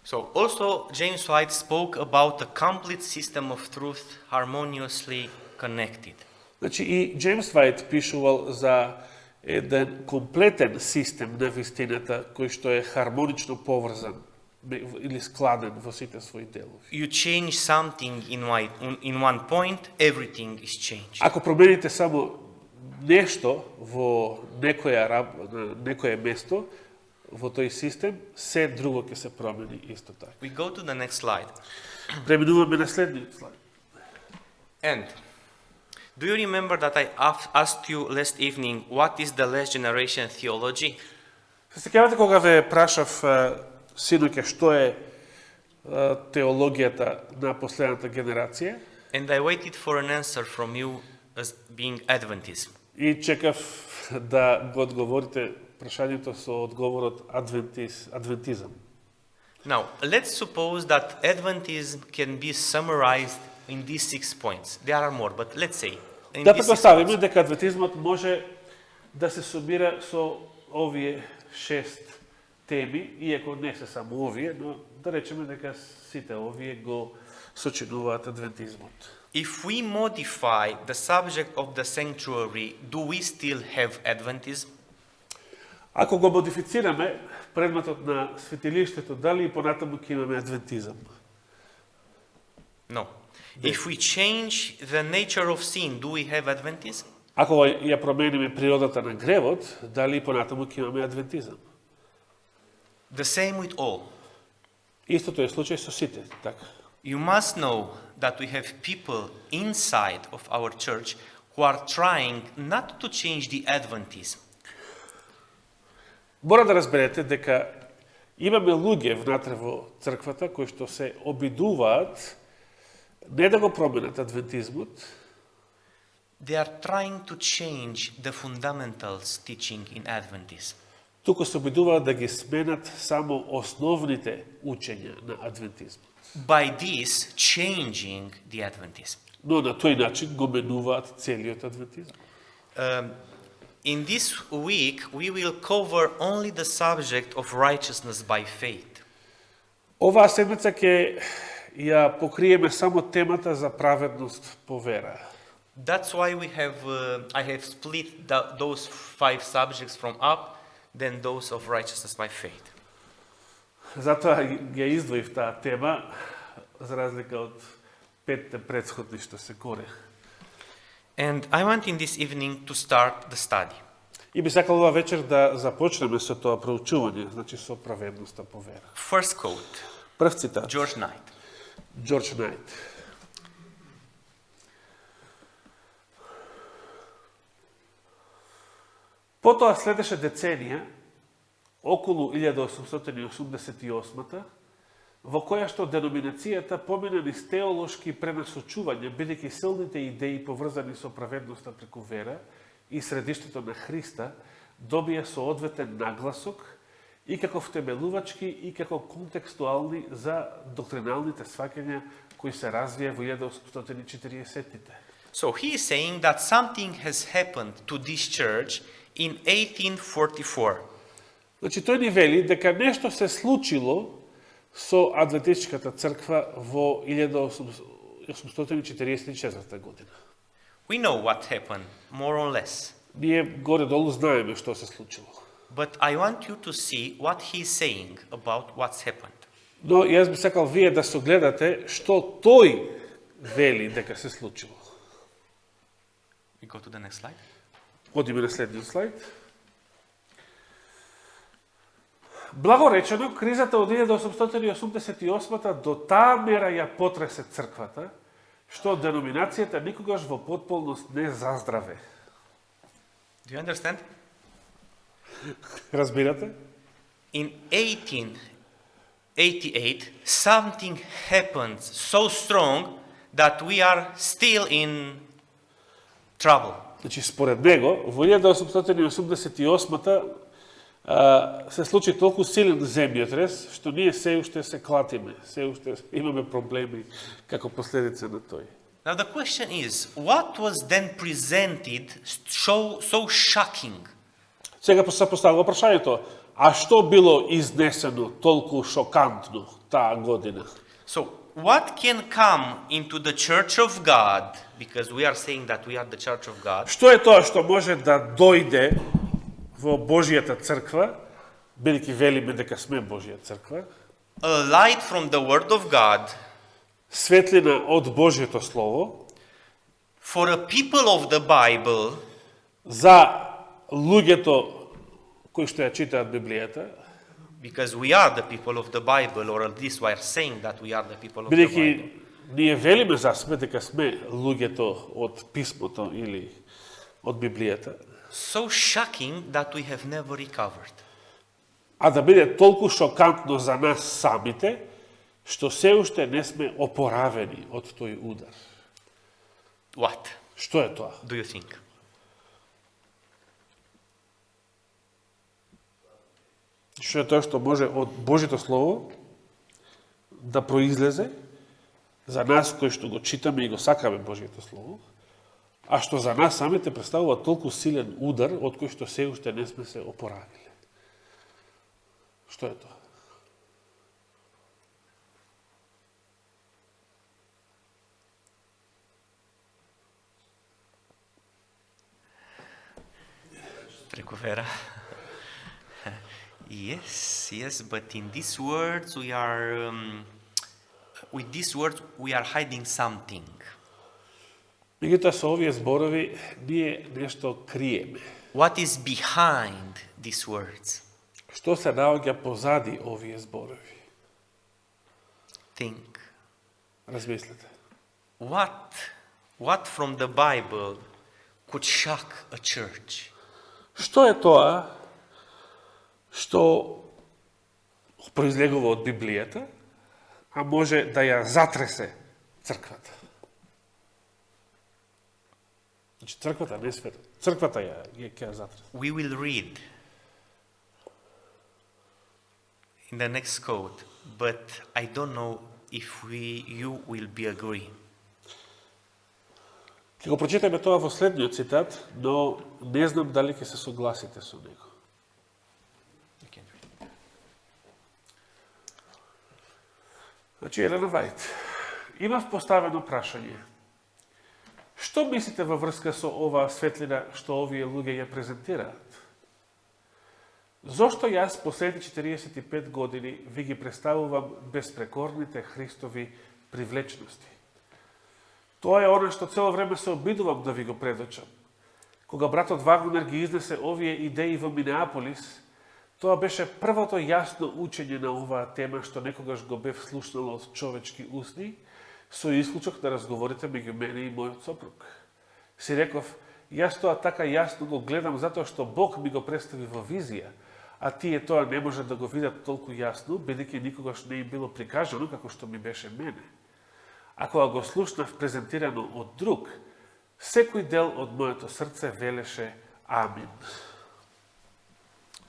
So also James White spoke about a complete system of truth harmoniously connected. Значи и Джеймс Вајт пишувал за еден комплетен систем на вистината кој што е хармонично поврзан или складен во сите своји делови. You change something in one point, everything is changed. Ако промените само нешто во некое место, во тој систем, се друго ќе се промени исто така. We go to the next slide. Преминуваме на следниот слайд. And do you remember that I asked you last evening what is the last generation theology? Се сеќавате кога ве прашав синоќе што е теологијата на последната генерација? And I waited for an answer from you as being Adventism. И чекав да го одговорите прашањето со одговорот адвентизам. Now, let's suppose that Adventism can be summarized in these 6 points. There are more, but let's say in Да these 6 предпоставиме points. дека адвентизмот може да се сумира со овие 6 теми, иако не се само овие, но да речеме дека сите овие го сочинуваат адвентизмот. If we modify the subject of the sanctuary, do we still have Adventism? Ако го модифицираме предметот на светилиштето, дали и понатаму ќе имаме адвентизам? No. If we change the nature of sin, do we have Adventism? Ако ја промениме природата на гревот, дали и понатаму ќе имаме адвентизам? The same with all. Истото е случај со сите, така. You must know that we have people inside of our church who are trying not to change the Adventism. Мора да разберете дека имаме луѓе внатре во црквата кои што се обидуваат не да го променат адвентизмот, They are trying to change the fundamentals teaching in Adventism. туку се обидуваат да ги сменат само основните учења на адвентизмот. By this, changing the Adventism. Но на тој начин го менуваат целиот адвентизм. In this week, we will cover only the subject of righteousness by faith. Оваа седмица ќе ја покриеме само темата за праведност по вера. That's why I have split those 5 subjects from up, then those of righteousness by faith. Затоа ја издвоив таа тема, за разлика од 5 претходни што се горе. And I want in this evening to start the study. И би сакал ова вечер да започнеме со тоа проучување, значи со праведноста по вера. First quote, Прв цитат, George Knight. Джордж Најт. Потоа следеше деценија, околу 1888 во која што деноминацијата помина низ теолошки пренасочување, бидејќи силните идеи поврзани со праведноста преку вера и средиштето на Христа добија соодветен нагласок и како втемелувачки и како контекстуални за доктриналните сваќања кои се развија во 1840-тите. So he is saying that something has happened to this church in 1844. Значи, тој ни вели дека нешто се случило со Адвентистичката црква во 1844 година. We know what happened, more or less. Ние горе-долу знаеме што се случило. But I want you to see what he is saying about what's happened. Но јас би сакал вие да согледате што тој вели дека се случило. We go to the next slide. Одиме на следниот слайд. Благоречено, кризата од 1888 до таа мера ја потресе црквата, што деноминацијата никогаш во потполност не заздраве. Do you understand? Разбирате? In 1888, something happened so strong that we are still in trouble. Значи, според него, во 1888 се случи толку силен земјотрес, што ние се уште се клатиме, се уште имаме проблеми како последица на тој. Now the question is, what was then presented so shocking? Сега се поставува прашањето, а што било изнесено толку шокантно таа година? So what can come into the church of God, because we are saying that we are the church of God, Што е тоа што може да дојде во Божјата црква, бидејќи велиме дека сме Божја црква, a light from the word of God, светлина од Божјото слово, for a people of the Bible, за луѓето кои што ја читаат Библијата, because we are the people of the Bible, or at least we are saying that we are the people of the бидејќи Bible. ние велиме за себе дека сме луѓето од писмото или од Библијата, So shocking that we have never recovered. а да биде толку шокантно за нас самите, што се уште не сме опоравени од тој удар. What Што е тоа? do you think? Што е тоа што може од Божјото Слово да произлезе за нас кои што го читаме и го сакаме Божјото Слово, а што за нас самите представува толку силен удар од кој што се уште не сме се опоравиле. Што е тоа? Преку вера. Yes, but in these words we are, with these words we are hiding something. Меѓутоа со овие зборови ние нешто криеме. What is behind these words? Што се наоѓа позади овие зборови? Think. Размислете. What from the Bible could shock a church? Што е тоа што произлегува од Библијата, а може да ја затресе црквата? Значи, црквата не света. Црквата ќе ја затресе. We will read in the next quote, but I don't know if you will be agree. Ќе го прочитаме тоа во следниот цитат, но не знам дали ќе се согласите со него. Значи, Елена Вајт, имав поставено прашање. Што мислите во врска со оваа светлина што овие луѓе ја презентираат? Зошто јас последните 45 години ви ги представувам безпрекорните Христови привлечности? Тоа е она што цело време се обидувам да ви го предочам. Кога братот Вагнер ги изнесе овие идеи во Минеаполис, тоа беше првото јасно учење на оваа тема што некогаш го бев слушнал од човечки усни, со исклучок на разговорите меѓу мене и мојот сопруг. Си реков, Јас тоа така јасно го гледам затоа што Бог ми го представи во визија, а тие тоа не може да го видат толку јасно, бидејќи никогаш не им било прикажано како што ми беше мене. А кога го слушнав презентирано од друг, секој дел од моето срце велеше Амин.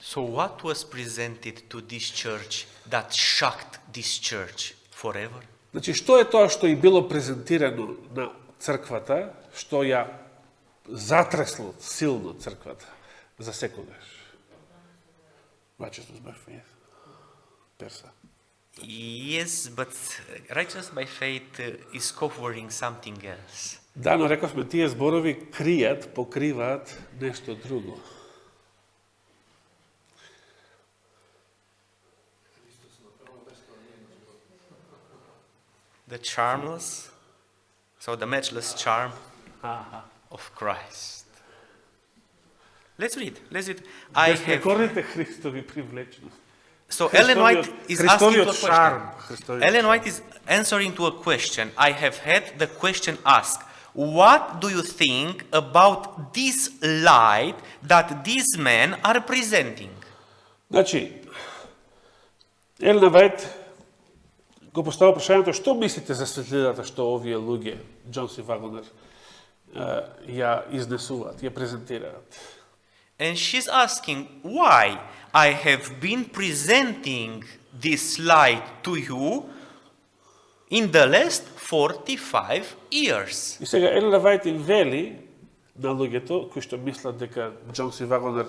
So what was presented to this church that shocked this church forever? Значи, што е тоа што и било презентирано на црквата, што ја затресло силно црквата за секогаш? Righteousness by faith. Перса. Yes, but righteousness by faith is covering something else. Да, но рековме, тие зборови кријат, покриваат нешто друго. The charmless, so the matchless charm of Christ. Let's read. I have. Безпрекорните Христови привлечност. So Ellen White is asking to a question. шарм. Ellen White is answering to a question. I have had the question asked. What do you think about this light that these men are presenting? Значи, Елена Вајт го поставил прашањето што мислите за светлината што овие луѓе, Джонс и Вагонер, ја изнесуваат, ја презентираат. And she's asking why I have been presenting this light to you in the last 45 years. И сега Елена Вајт им вели на луѓето кои што мислат дека Джонс и Вагонер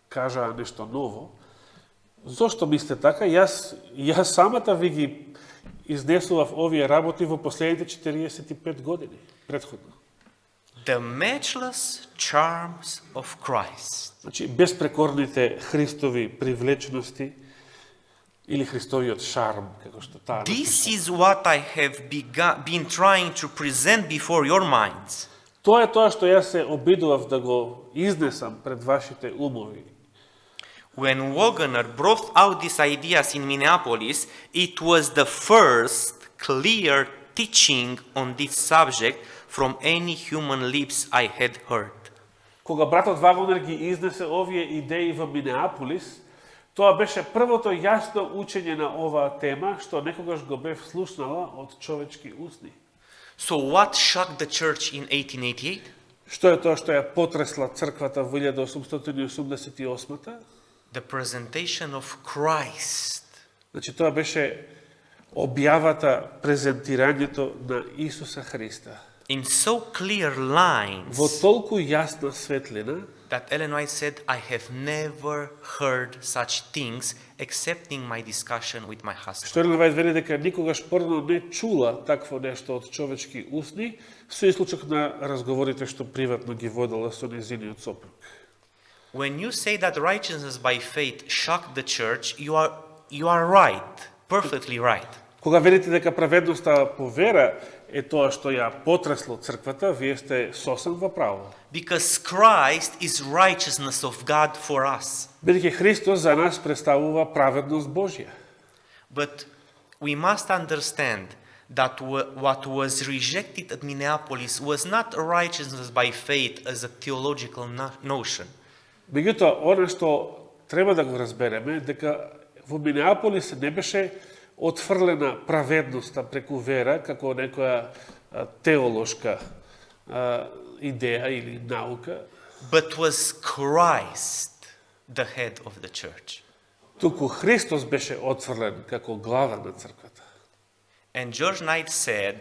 кажаа нешто ново, зошто мислите така? Јас самата ви ги изнесував овие работи во последните 45 години, предходно. The matchless charms of Christ. Значи, безпрекорните Христови привлечности или Христовиот шарм, како што таа This is what I have been trying to present before your minds. Тоа е тоа што јас се обидував да го изнесам пред вашите умови. When Wagner brought out these ideas in Minneapolis, it was the first clear teaching on this subject from any human lips I had heard. Кога братот Вагонер ги изнесе овие идеи во Минеаполис, тоа беше првото јасно учење на оваа тема што некогаш го бев слушнала од човечки усни. So what shocked the church in 1888? Што е тоа што ја потресла црквата во 1888-та? The presentation of Christ. Значи тоа беше објавата, презентирањето на Исуса Христа. In so clear lines Во толку јасна светлина, that Ellen White said, I have never heard such things excepting my discussion with my husband. што Елена Вајт вели дека никогаш порано не чула такво нешто од човечки усни, со исклучок на разговорите што приватно ги водела со нејзиниот сопруг. When you say that righteousness by faith shocked the church, you are right, perfectly right. Кога велите дека праведноста по вера е тоа што ја потресло црквата, вие сте сосем во право. Because Christ is righteousness of God for us. Бидејќи Христос за нас представува праведност Божја. But we must understand that what was rejected at Minneapolis was not righteousness by faith as a theological notion. Меѓутоа, оно што треба да го разбереме, дека во Минеаполис не беше отфрлена праведноста преку вера, како некоја теолошка идеја или наука, But was Christ the head of the church. туку Христос беше отфрлен како глава на црквата. And George Knight said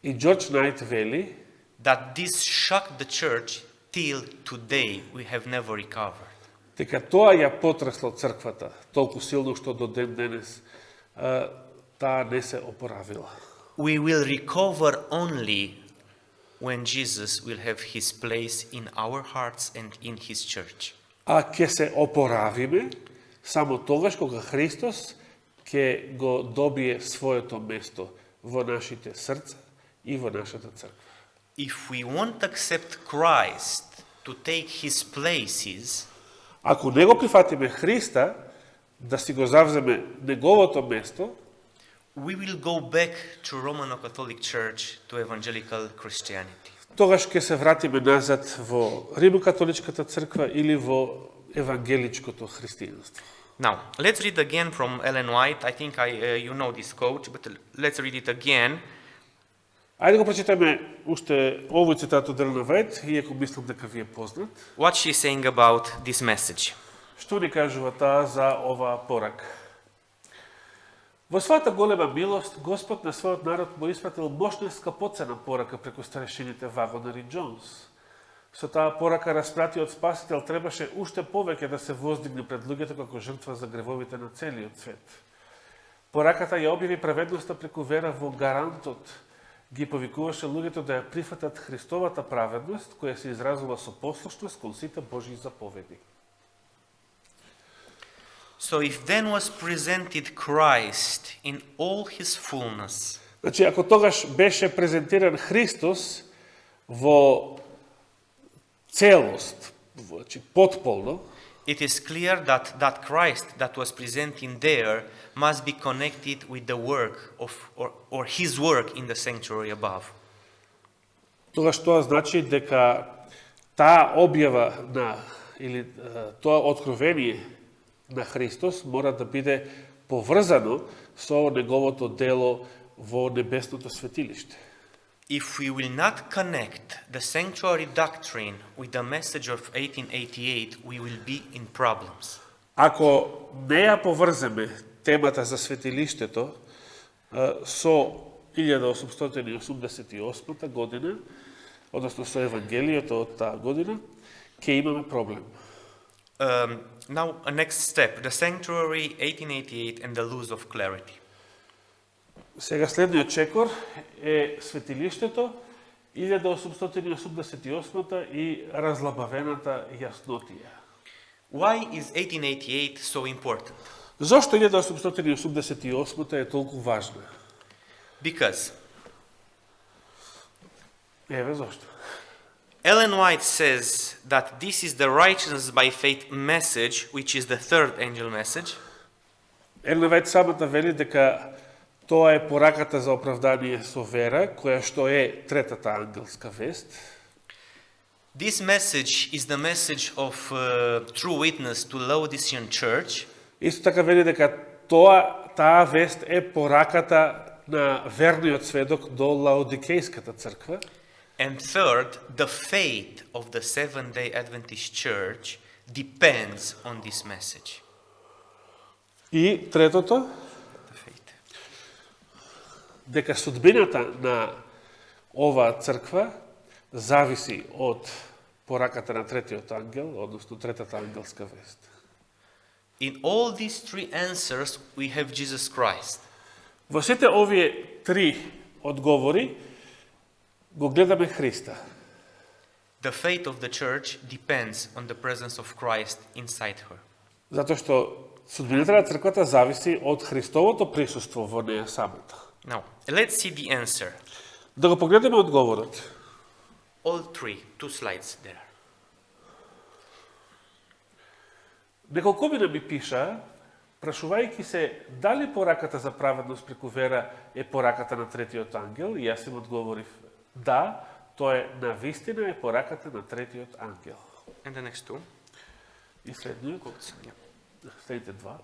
И Џорџ Најт вели that this shocked the church till today we have never recovered. дека тоа ја потресло црквата толку силно што до ден денес таа не се опоравила. We will recover only when Jesus will have his place in our hearts and in his church. А ќе се опоравиме само тогаш кога Христос ќе го добие своето место во нашите срца и во нашата црква. If we won't accept Christ to take his places, Ако не го прифатиме Христа да си го завземе неговото место, we will go back to Roman Catholic Church, to evangelical Christianity. тогаш ќе се вратиме назад во Римокатоличката црква или во евангеличкото христијанство. Now, let's read again from Ellen White. I think you know this quote, but let's read it again. Ајде го прочитаме уште овој цитат од Елена Вајт, иако мислам дека ви е познат. What she's saying about this message. Што ни кажува таа за оваа порака? Во својата голема милост, Господ на својот народ му испратил мощна скапоцена порака преку старешините Вагонер и Джонс. Со таа порака распратиот Спасител требаше уште повеќе да се воздигне пред луѓето како жртва за гревовите на целиот свет. Пораката ја објави праведноста преку вера во гарантот, ги повикуваше луѓето да ја прифатат Христовата праведност, која се изразува со послушност кон сите Божји заповеди. So if then was presented Christ in all his fullness, Значи, ако тогаш беше презентиран Христос во целост, значи потполно, it is clear that that Christ that was presenting there must be connected with the work of or his work in the sanctuary above. тогаш тоа значи дека таа објава на или тоа откровение на Христос мора да биде поврзано со неговото дело во небесното светилиште. If we will not connect the sanctuary doctrine with the message of 1888, we will be in problems. Ако не ја поврземе темата за светилиштето со 1888 година, односно со Евангелието од таа година, ќе имаме проблем. Now, a next step, the sanctuary 1888 and the lose of clarity. Сега следниот чекор е светилиштето 1888 и разлабавената јаснотија. Why is 1888 so important? Зошто 1888 е толку важна? Because Еве зошто. Ellen White says that this is the righteousness by faith message, which is the third angel message. Елена Вајт самата вели дека тоа е пораката за оправдание со вера, која што е третата ангелска вест. This message is the message of true witness to Laodicean church. Исто така вели дека таа вест е пораката на верниот сведок до Лаодикејската црква. And third, the fate of the Seventh-day Adventist church depends on this message. И третото, The fate. дека судбината на оваа црква зависи од пораката на третиот ангел, односно третата ангелска вест. In all these three answers, we have Jesus Christ. Во сите овие три одговори го гледаме Христа. The fate of the church depends on the presence of Christ inside her. Затоа што судбината на црквата зависи од Христовото присуство во неја самата. Now, let's see the answer. Да го погледнеме одговорот. All three, 2 slides there. Неколкумина ми пиша, прашувајќи се дали пораката за праведност преку вера е пораката на третиот ангел, и јас им одговорив да, тоа е навистина е пораката на третиот ангел. And the next two И следниот, quotes. Yeah. следните два.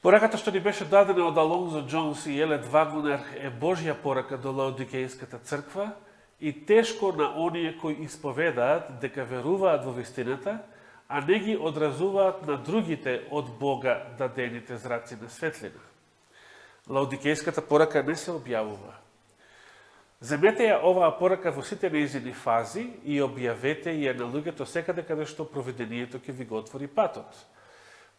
Пораката што ни беше дадена од Алонзо Джонс и Елет Вагонер е Божја порака до Лаодикејската црква и тешко на оние кои исповедаат дека веруваат во вистината, а не ги одразуваат на другите од Бога дадените зраци на светлина. Лаодикејската порака не се објавува. Земете ја оваа порака во сите нејзини фази и објавете ја на луѓето секаде каде што провидението ќе ви го отвори патот.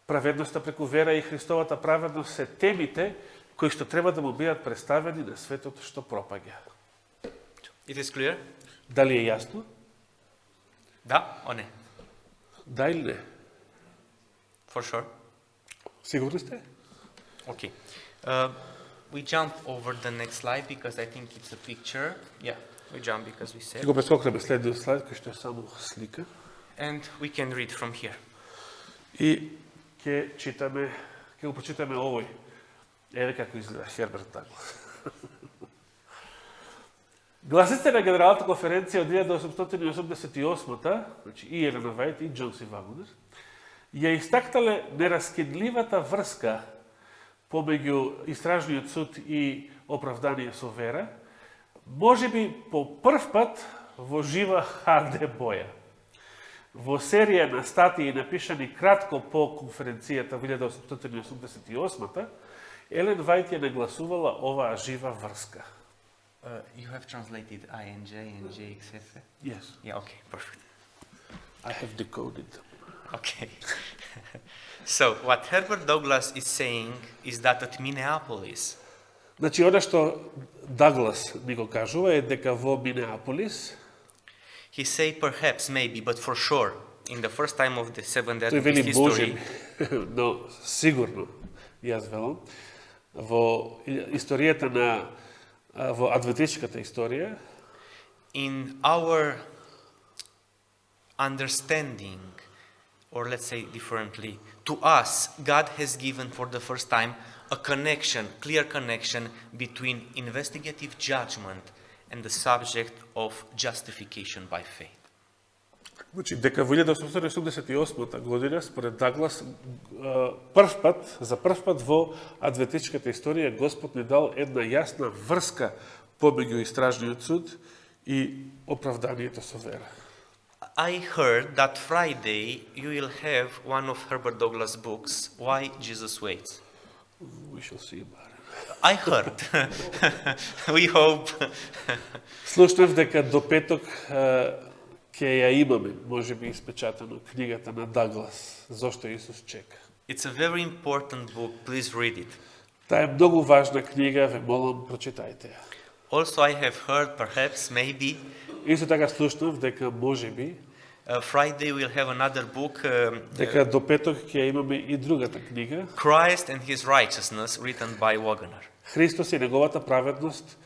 Праведноста преку вера и Христовата праведност се темите кои што треба да му бидат представени на светот што пропаѓа. It is clear? Дали е јасно? Да or не? Да или не? For sure. Сигурни сте? Okay. We jump over the next slide because I think it's a picture. Yeah, we jump because we Ќе said. го прескокнеме следниот слайд, кој што е само слика. And we can read from here. И ќе го прочитаме овој. Еве како изгледа Херберт Даглас. Гласите на Генералната конференција од 1888-та, значи и Елена Вајт и Джон Си Вагонер, ја истактале нераскидливата врска помеѓу истражниот суд и оправдание со вера, може би по прв пат во жива HD боја. Во серија на статии напишани кратко по конференцијата 1888-та, Елен Вајт ја нагласувала оваа жива врска. You have translated INJ and JXF? Yes, Yeah, okay, perfect. I have decoded them. Okay. So, what Herbert Douglas is saying is that at Minneapolis, Значи, оно што Даглас ни го кажува е дека во Минеаполис, he say perhaps, maybe, but for sure, in the first time of the Seventh-day тој Adventist вели може, history, но сигурно, јас велам, во историјата на во адвентичката историја, in our understanding, or let's say differently, to us, God has given for the first time a connection, clear connection between investigative judgment and the subject of justification by faith. значи дека во 1888 година според Даглас за прв пат во адвентичката историја Господ ни дал една јасна врска помеѓу истражниот суд и оправданието со вера. I heard that Friday you will have one of Herbert Douglas' books, Why Jesus Waits. We shall see about it. I heard. We hope. Слушнав дека до петок ќе ја имаме, може би испечатано, книгата на Даглас, Зошто Исус чека. It's a very important book. Please read it. Таа е многу важна книга, ве молам, прочитајте ја. Also, I have heard, perhaps, maybe, Исто така слушнав дека може би Friday we'll have another book, дека до петок ќе имаме и другата книга, Christ and His Righteousness, written by Wagner. Христос и неговата праведност,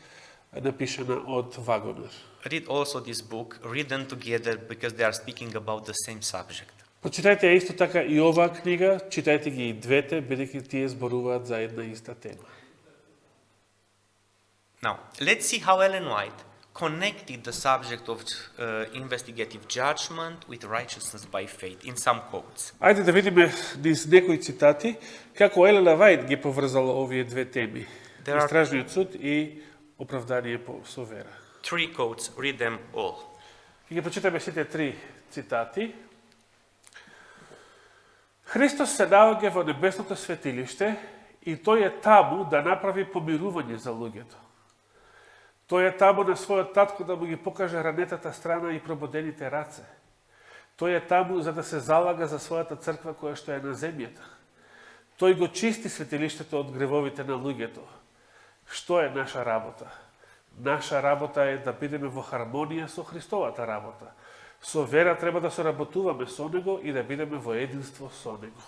напишана од Вагонер. Read also this book, read them together because they are speaking about the same subject. Прочитајте ја исто така и оваа книга, читајте ги и двете, бидејќи тие зборуваат за една иста тема. Now, let's see how Ellen White connected the subject of investigative judgment with righteousness by faith in some quotes. Ајде да видиме низ некои цитати како Елена Вајт ги поврзала овие две теми. There are- Истражниот суд и оправдание со вера. 3 quotes, read them all. Ќе ги прочитаме сите три цитати. Христос се наоѓа во небесното светилиште и тој е таму да направи помирување за луѓето. Тој е таму на својот татко да му ги покаже ранетата страна и прободените раце. Тој е таму за да се залага за својата црква која што е на земјата. Тој го чисти светилиштето од гревовите на луѓето. Што е наша работа? Наша работа е да бидеме во хармонија со Христовата работа. Со вера треба да соработуваме со Него и да бидеме во единство со Него.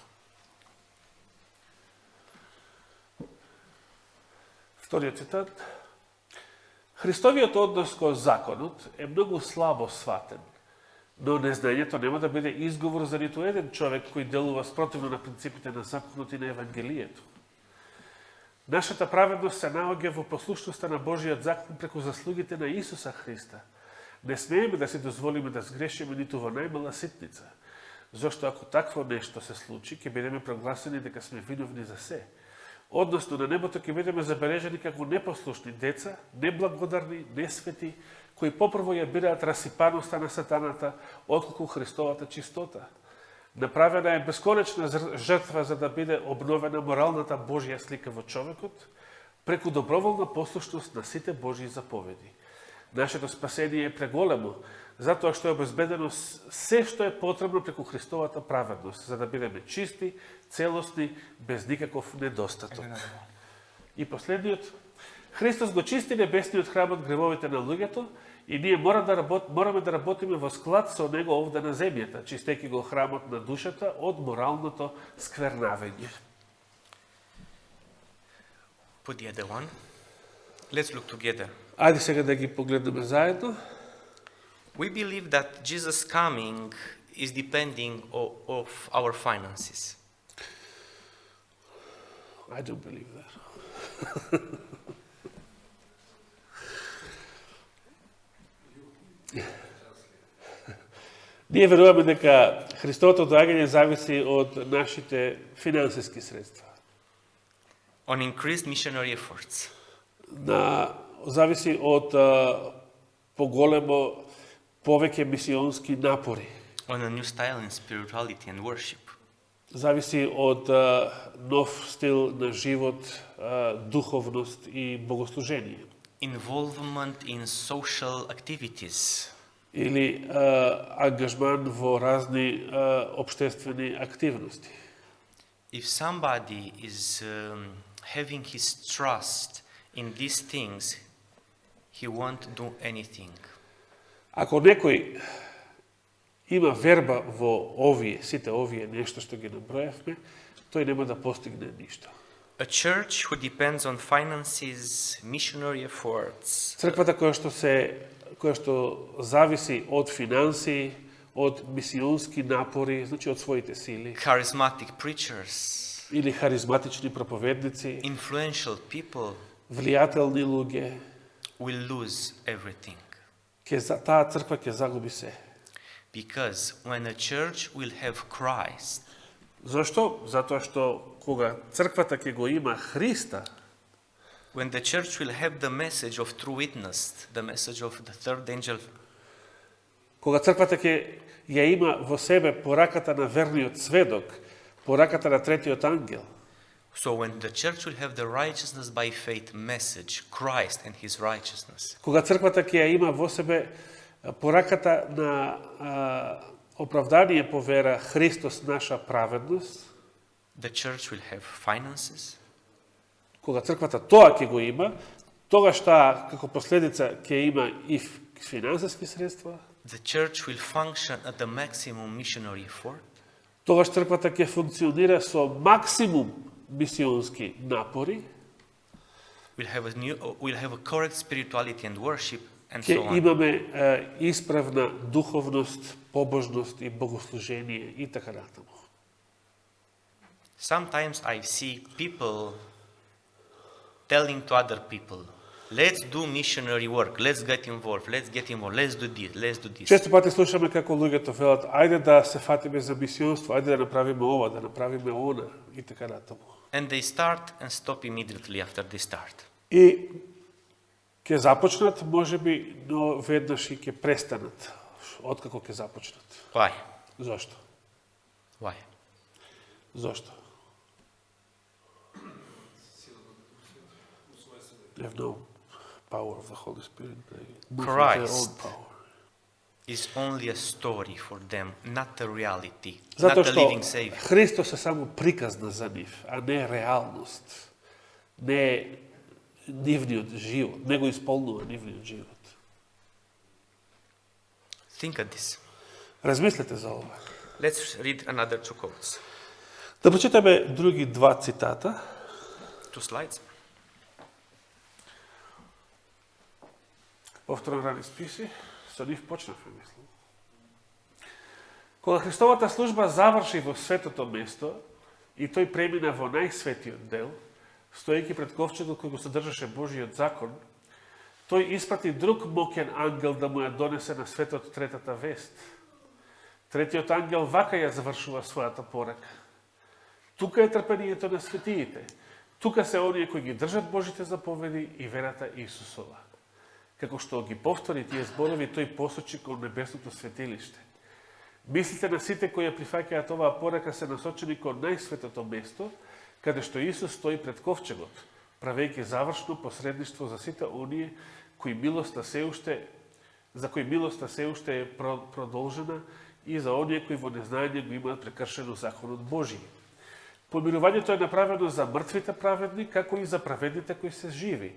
Вториот цитат. Христовиот однос кон законот е многу слабо сватен, но незнањето нема да биде изговор за ниту еден човек кој делува спротивно на принципите на законот и на Евангелието. Нашата праведност се наоѓа во послушноста на Божиот закон преку заслугите на Исуса Христа. Не смееме да си дозволиме да сгрешиме ниту во најмала ситница, зашто ако такво нешто се случи, ќе бидеме прогласени дека сме виновни за се. Односно, на небото ќе бидеме забележени како непослушни деца, неблагодарни, несвети, кои попрво ја бираат расипаноста на сатаната, отколку Христовата чистота. Направена е бесконечна жртва за да биде обновена моралната Божја слика во човекот, преку доброволна послушност на сите Божји заповеди. Нашето спасение е преголемо, затоа што е обезбедено се што е потребно преку Христовата праведност, за да бидеме чисти, целосни, без никаков недостаток. И последниот, Христос го чисти небесниот храм од гревовите на луѓето и ние мораме да работиме во склад со Него овде на земјата, чистејќи го храмот на душата од моралното сквернавење. Put the other one. Let's look together. Ајде сега да ги погледнеме заедно. We believe that Jesus' coming is depending of our finances. I don't believe that. Ние веруваме дека Христовото доаѓање зависи од нашите финансиски средства. On increased missionary efforts. Зависи од поголемо, повеќе мисионски напори. On a new style in spirituality and worship. Зависи од нов стил на живот, духовност и богослужение. Involvement in social activities. Или ангажман во разни обштествени активности. If somebody is having his trust in these things, he won't do anything. Ако некој има верба во сите овие нешто што ги набројавме, тој нема да постигне ништо. A church who depends on finances, missionary efforts, Црквата која што зависи од финансии, од мисионски напори, значи од своите сили, charismatic preachers, или харизматични проповедници, influential people влијателни луѓе, will lose everything. таа црква ќе загуби се. Because when a church will have Christ, Зошто? Затоа што кога црквата ќе го има Христа, when the church will have the message of true witness, the message of the third angel, кога црквата ќе ја има во себе пораката на верниот сведок, пораката на третиот ангел, so when the church will have the righteousness by faith message, Christ and his righteousness, кога црквата ќе ја има во себе пораката на оправдание по вера Христос наша праведност, the church will have finances, кога црквата тоа ќе го има, тогаш таа како последица ќе има и финансиски средства, the church will function at the maximum missionary effort, тогаш црквата ќе функционира со максимум мисионски напори, will have a correct spirituality and worship, and ќе so on. имаме исправна духовност, побожност и богослужение и така натаму. Sometimes I see people telling to other people, let's do missionary work, let's get involved, let's do this, let's do this. Често пати слушаме како луѓето велат, ајде да се фатиме за мисионство, ајде да направиме ова, да направиме она и така натаму. And they start and stop immediately after they start. И ќе започнат, можеби, но веднаш и ќе престанат, откако ќе започнат. Why? Зошто? Why? Зошто? They have no power of the Holy Spirit. They move with their own Christ power. is only a story for them, not a reality, Затоа not a што living Savior. Христос е само приказна за нив, а не реалност. Не е нивниот живот, не го исполнува нивниот живот. Think of this. Размислете за ова. Let's read another two quotes. Да прочитаме други два цитата. Two slides. Повторно рани списи, со нив почнавме, мислам. Кога Христовата служба заврши во светото место и тој премина во најсветиот дел, стоејќи пред ковчегот кој го содржаше Божиот закон, тој испрати друг моќен ангел да му ја донесе на светот третата вест. Третиот ангел вака ја завршува својата порака. Тука е трпението на светиите. Тука се оние кои ги држат Божите заповеди и верата Исусова. Како што ги повтори тие зборови, тој посочи кон небесното светилиште. Мислите на сите кои ја прифаќаат оваа порака се насочени кон најсветото место, каде што Исус стои пред ковчегот, правејќи завршно посредништво за сите оние кои милоста се уште е продолжена и за оние кои во незнаење го имаат прекршено законот Божи. Помирувањето е направено за мртвите праведни, како и за праведните кои се живи.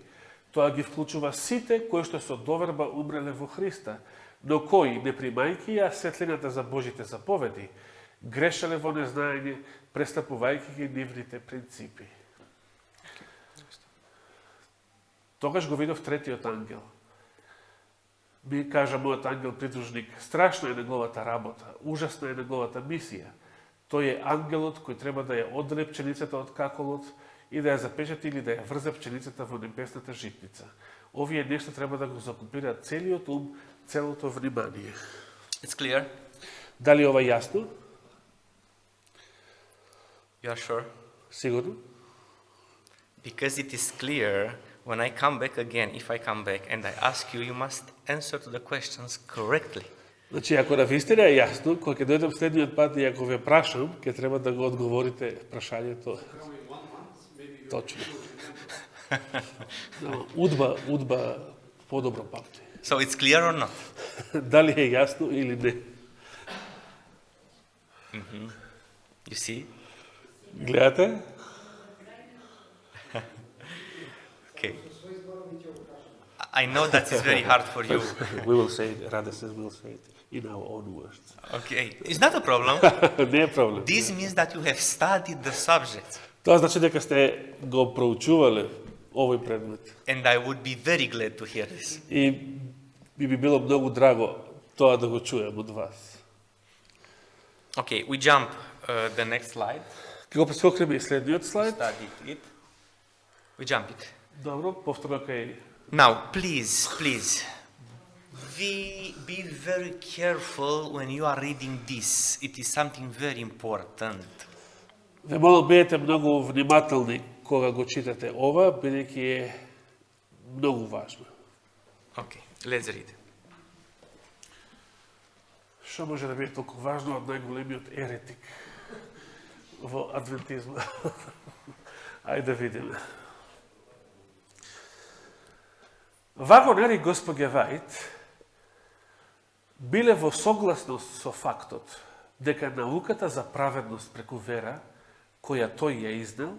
Тоа ги вклучува сите кои што со доверба умреле во Христа, но кои, не примајќи ја светлината за Божите заповеди, грешеле во незнаење, престапувајќи ги нивните принципи. Тогаш го видов третиот ангел. Ми кажа мојот ангел придружник, страшна е неговата работа, ужасна е неговата мисија. Тој е ангелот кој треба да ја одделе пченицата од каколот и да ја запечати или да ја врзе пченицата во небесната житница. Овие нешта треба да го закупираат целиот ум, целото внимание. It's clear? Дали ова јасно? You are sure? Сигурно? Because it is clear, when I come back again, if I come back and I ask you, you must answer to the questions correctly. Значи, ако на вистина е јасно, кога ќе дојдем следниот пат и ако ве прашам, ќе треба да го одговорите прашањето точно. Но, удба подобро памти. So it's clear or not? Дали е јасно или не? You see? Гледате? Okay. I know that is very hard for you. We will say it, Rade says we'll say it in our own words. Okay, it's not a problem. Не е проблем. This means that you have studied the subject, Тоа значи дека сте го проучувале овој предмет. and I would be very glad to hear this. И би било многу драго тоа да го чуем од вас. Okay, we jump the next slide. Ке го прескокнеме и следниот слайд. Studied it. We jump it. Добро, повторно кај... Now, please, be very careful when you are reading this. It is something very important. Ве молам, бидете многу внимателни кога го читате ова, бидејќи е многу важно. Okay, let's read. Што може да биде толку важно од најголемиот еретик во адвентизма? Ајде да видиме. Ваго Нери Госпоѓа Вајт биле во согласност со фактот дека науката за праведност преку вера, која тој ја изнел,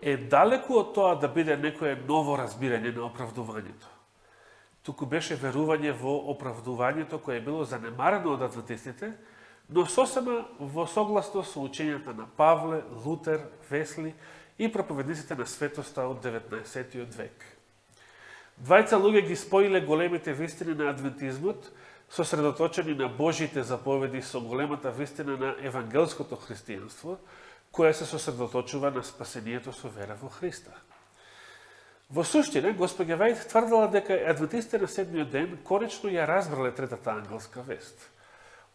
е далеку од тоа да биде некое ново разбирање на оправдувањето. Туку беше верување во оправдувањето кое е било занемарено од адвентистите, но сосема во согласност со учењата на Павле, Лутер, Весли и проповедниците на светоста од 19. век. Двајца луѓе ги споиле големите вистини на адвентизмот, сосредоточени на Божите заповеди со големата вистина на евангелското христијанство, која се сосредоточува на спасението со вера во Христа. Во суштина, Госпоѓа Вајт тврдела дека адвентистите на седмиот ден конечно ја разбрале третата ангелска вест.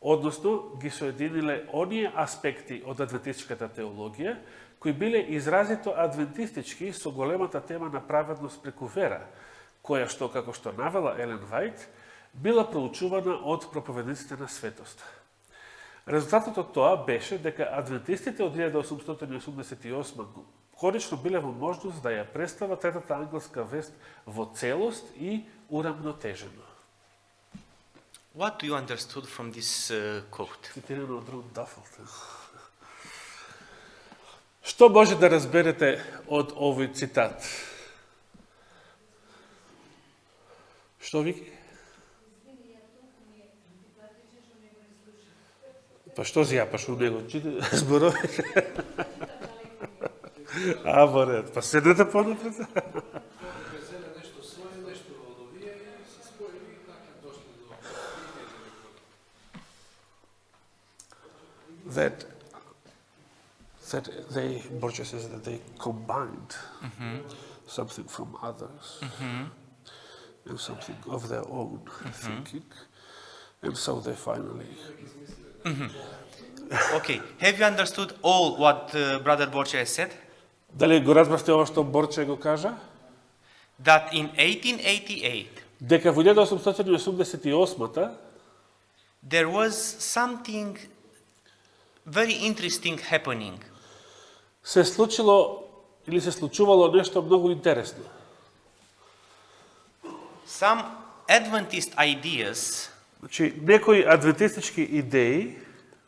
Односно, ги соединиле оние аспекти од адвентистичката теологија, кои биле изразито адвентистички со големата тема на праведност преку вера, која што, како што навела Елен Вајт, била проучувана од проповедниците на светоста. Резултатот од тоа беше дека адвентистите од 1888 конечно биле во можност да ја представат третата ангелска вест во целост и урамнотежено. What do you understood from this quote? Цитирано од Рут Дафелтон. Што може да разберете од овој цитат? Што вики? Па што зјапаш у него? Чити зборови? А, во ред. Па седнете понапред. That they, Borges says that they combined something from others and something of their own thinking, and so they finally... Okay, have you understood all what Brother Borche has said? Дали го разбравте ова што Борче го кажа? That in 1888, Дека во 1888-та there was something very interesting happening. се случило или се случувало нешто многу интересно. Some Adventist ideas Значи, некои адвентистички идеи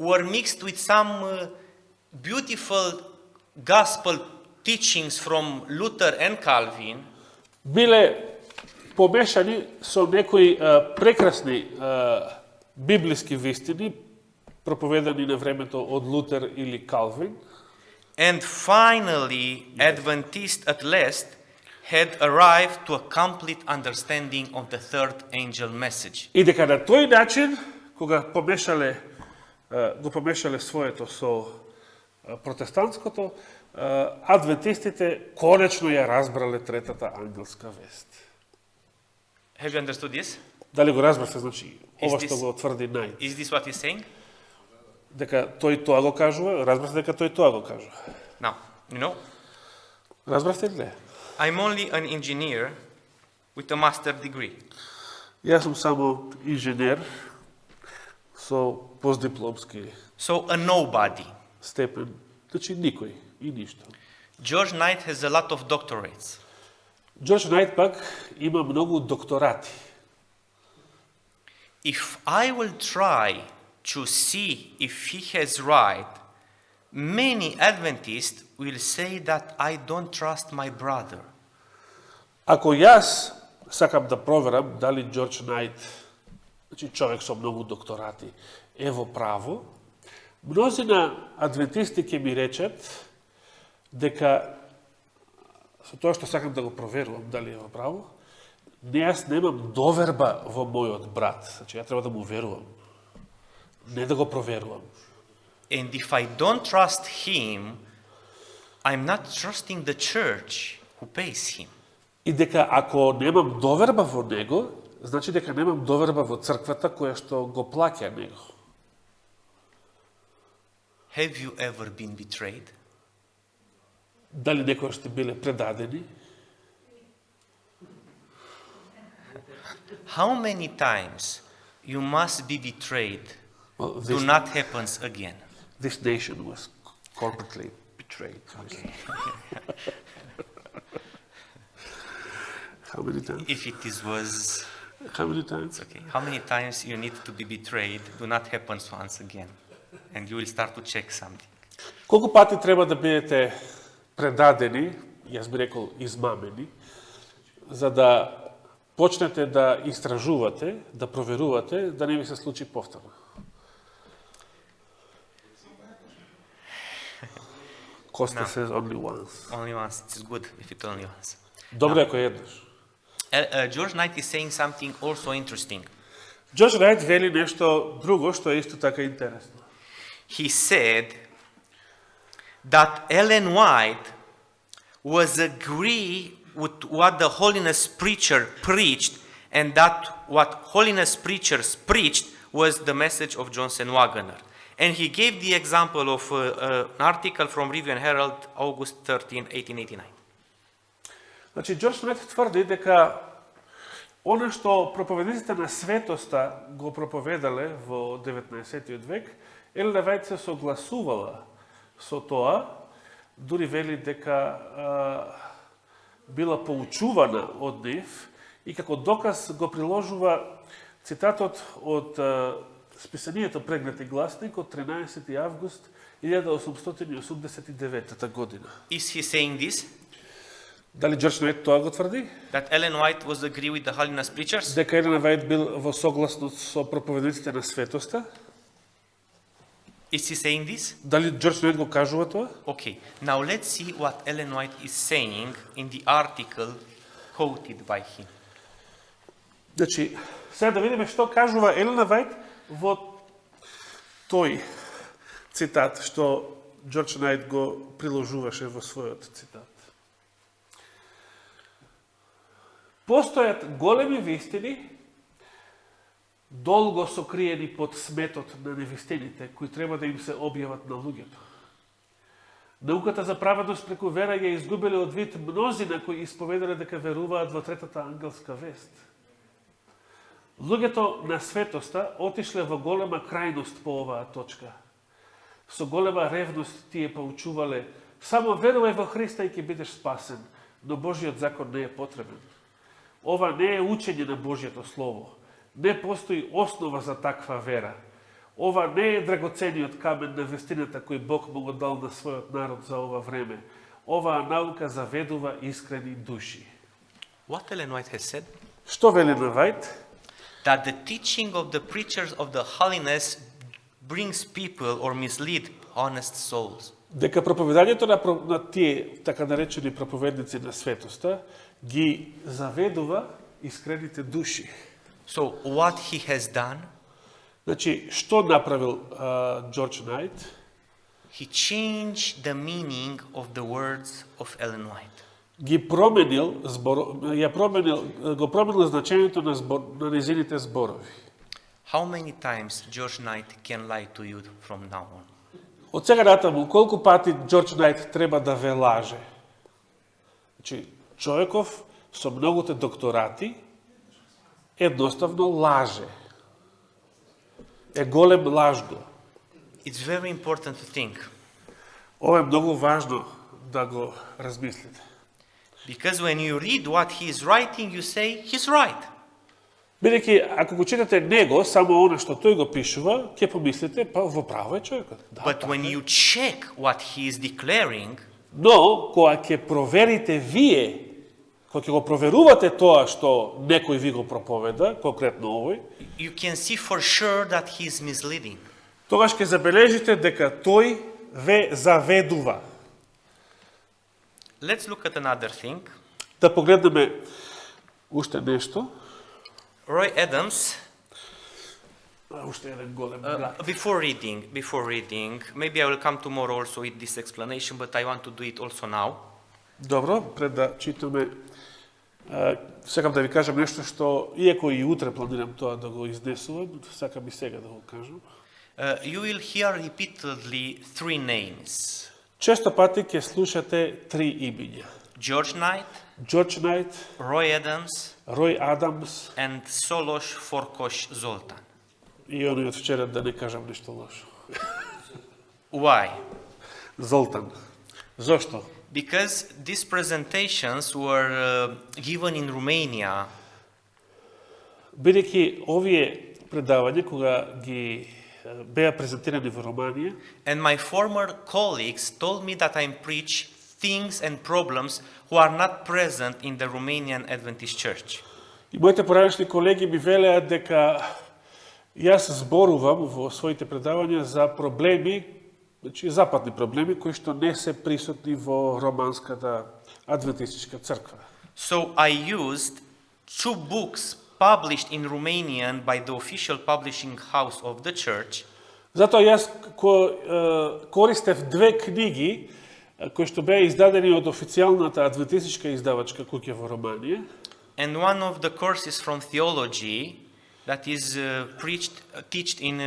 were mixed with some beautiful gospel teachings from Luther and Calvin, биле помешани со некои прекрасни библиски вистини, проповедани на времето од Лутер или Калвин. and finally Adventists at last had arrived to a complete understanding of the third angel message. И дека на тој начин, кога го помешале своето со протестантското, адвентистите конечно ја разбрале третата ангелска вест. Have you understood this? Дали го разбравте, значи, ова Is што this- го тврди Најд. Is this what he's saying? Дека тој тоа го кажува, разбравте дека тој тоа го кажува. Now, you know, Разбравте ли? I'm only an engineer with a master degree. Јас сум само инженер со постдипломски So a nobody. степен, значи никој и ништо. George Knight has a lot of doctorates. Џорџ Најд пак има многу докторати. If I will try to see if he has right, many Adventists will say that I don't trust my brother. Ако јас сакам да проверам дали Џорџ Најд, значи човек со многу докторати, е во право, мнозина адвентисти ќе ми речат дека со тоа што сакам да го проверувам дали е во право, јас немам доверба во мојот брат. Значи, ја треба да му верувам. Не да го проверувам. And if I don't trust him, I'm not trusting the church who pays him. И дека ако немам доверба во него, значи дека немам доверба во црквата која што го плаќа него. Have you ever been betrayed? Дали некоја сте биле предадени? How many times you must be betrayed Well, do not happen again? this nation was corporately betrayed. How many times? If it is was How many times? okay, how many times you need to be betrayed do not happen once again, and you will start to check something. Колку пати треба да бидете предадени, јас би рекол измамени, за да почнете да истражувате, да проверувате, да не ви се случи повторно. Costa No. says only once. Only once. It's good if it only once. Добре ако еднаш. George Knight is saying something also interesting. Џорџ Најд вели нешто друго што е исто така интересно. He said that Ellen White was agree with what the holiness preacher preached, and that what holiness preachers preached was the message of Johnson Waggoner. And he gave the example of an article from Review and Herald, August 13, 1889. Значи, Џорџ Најд тврди дека оно што проповедниците на светоста го проповедале во 19. век, Елена Вајт се согласувала со тоа, дури вели дека била поучувана од нив и како доказ го приложува цитатот од списанието Преглед и гласник од 13. август 1889 година. Is he saying this? Дали Џорџ Најд тоа го тврди? That Ellen White was agree with the holiness preachers? Дека Елена Вајт бил во согласност со проповедниците на светоста? Is he saying this? Дали Џорџ Најд го кажува тоа? Okay, now let's see what Ellen White is saying in the article quoted by him. Значи, сега да видиме што кажува Елена Вајт во тој цитат што Џорџ Најд го приложуваше во својот цитат. Постојат големи вистини, долго сокриени под сметот на невистините, кои треба да им се објават на луѓето. Науката за праведност преку вера ја изгубиле од вид мнозина кои исповедале дека веруваат во третата ангелска вест. Луѓето на светоста отишле во голема крајност по оваа точка. Со голема ревност тие поучувале: само верувај во Христа и ќе бидеш спасен, но Божиот закон не е потребен. Ова не е учење на Божието Слово. Не постои основа за таква вера. Ова не е драгоцениот камен на вестината кој Бог му го дал на својот народ за ова време. Оваа наука заведува искрени души. What Ellen White has said? Што вели на Вајт? That the teaching of the preachers of the holiness brings people or mislead honest souls. Дека проповедањето на тие така наречени проповедници на светоста ги заведува искрените души. So what he has done, Значи, што направил Џорџ Најд? he changed the meaning of the words of Ellen White. го променил значењето на незините зборови. How many times George Knight can lie to you from now on? Од сега натаму, колку пати Џорџ Најт треба да ве лаже? Значи, човеков со многуте докторати едноставно лаже. Е голем лажго. It's very important to think. Ова е многу важно да го размислите. Because when you read what he is writing, you say, he's right. Бидејќи, ако го читате него, само оно што тој го пишува, ќе помислите, па во право е човекот. Да, But when you check what he is declaring, но, кога ќе проверите вие, кога ќе го проверувате тоа што некој ви го проповеда, конкретно овој, you can see for sure that he is misleading. тогаш ќе забележите дека тој ве заведува. Let's look at another thing. Да погледнеме уште нешто. Roy Adams, Уште еден голем брат. before reading, maybe I will come tomorrow also with this explanation, but I want to do it also now. Добро, пред да читаме, сакам да ви кажам нешто што, иако и утре планирам тоа да го изнесувам, сакам и сега да го кажам. You will hear repeatedly three names. Често пати ќе слушате три имиња. George Knight, Џорџ Најт, Roy Adams, Рој Адамс and Solos Forkosh Zoltan. и оној од вчера, да не кажам нешто лошо. Why? Золтан. Зошто? Because these presentations were given in Romania, Бидејќи овие предавања, кога ги беа презентирани во Романија, and my former colleagues told me that I preach things and problems who are not present in the Romanian Adventist Church. и моите поранешни колеги ми велеа дека јас зборувам во своите предавања за проблеми, значи западни проблеми, кои што не се присутни во романската адвентистичка црква. So I used two books published in Romanian by the official publishing house of the church, Затоа јас користев две книги кои што беа издадени од официјалната адвентистичка издавачка куќа во Романија, and one of the courses from theology that is taught in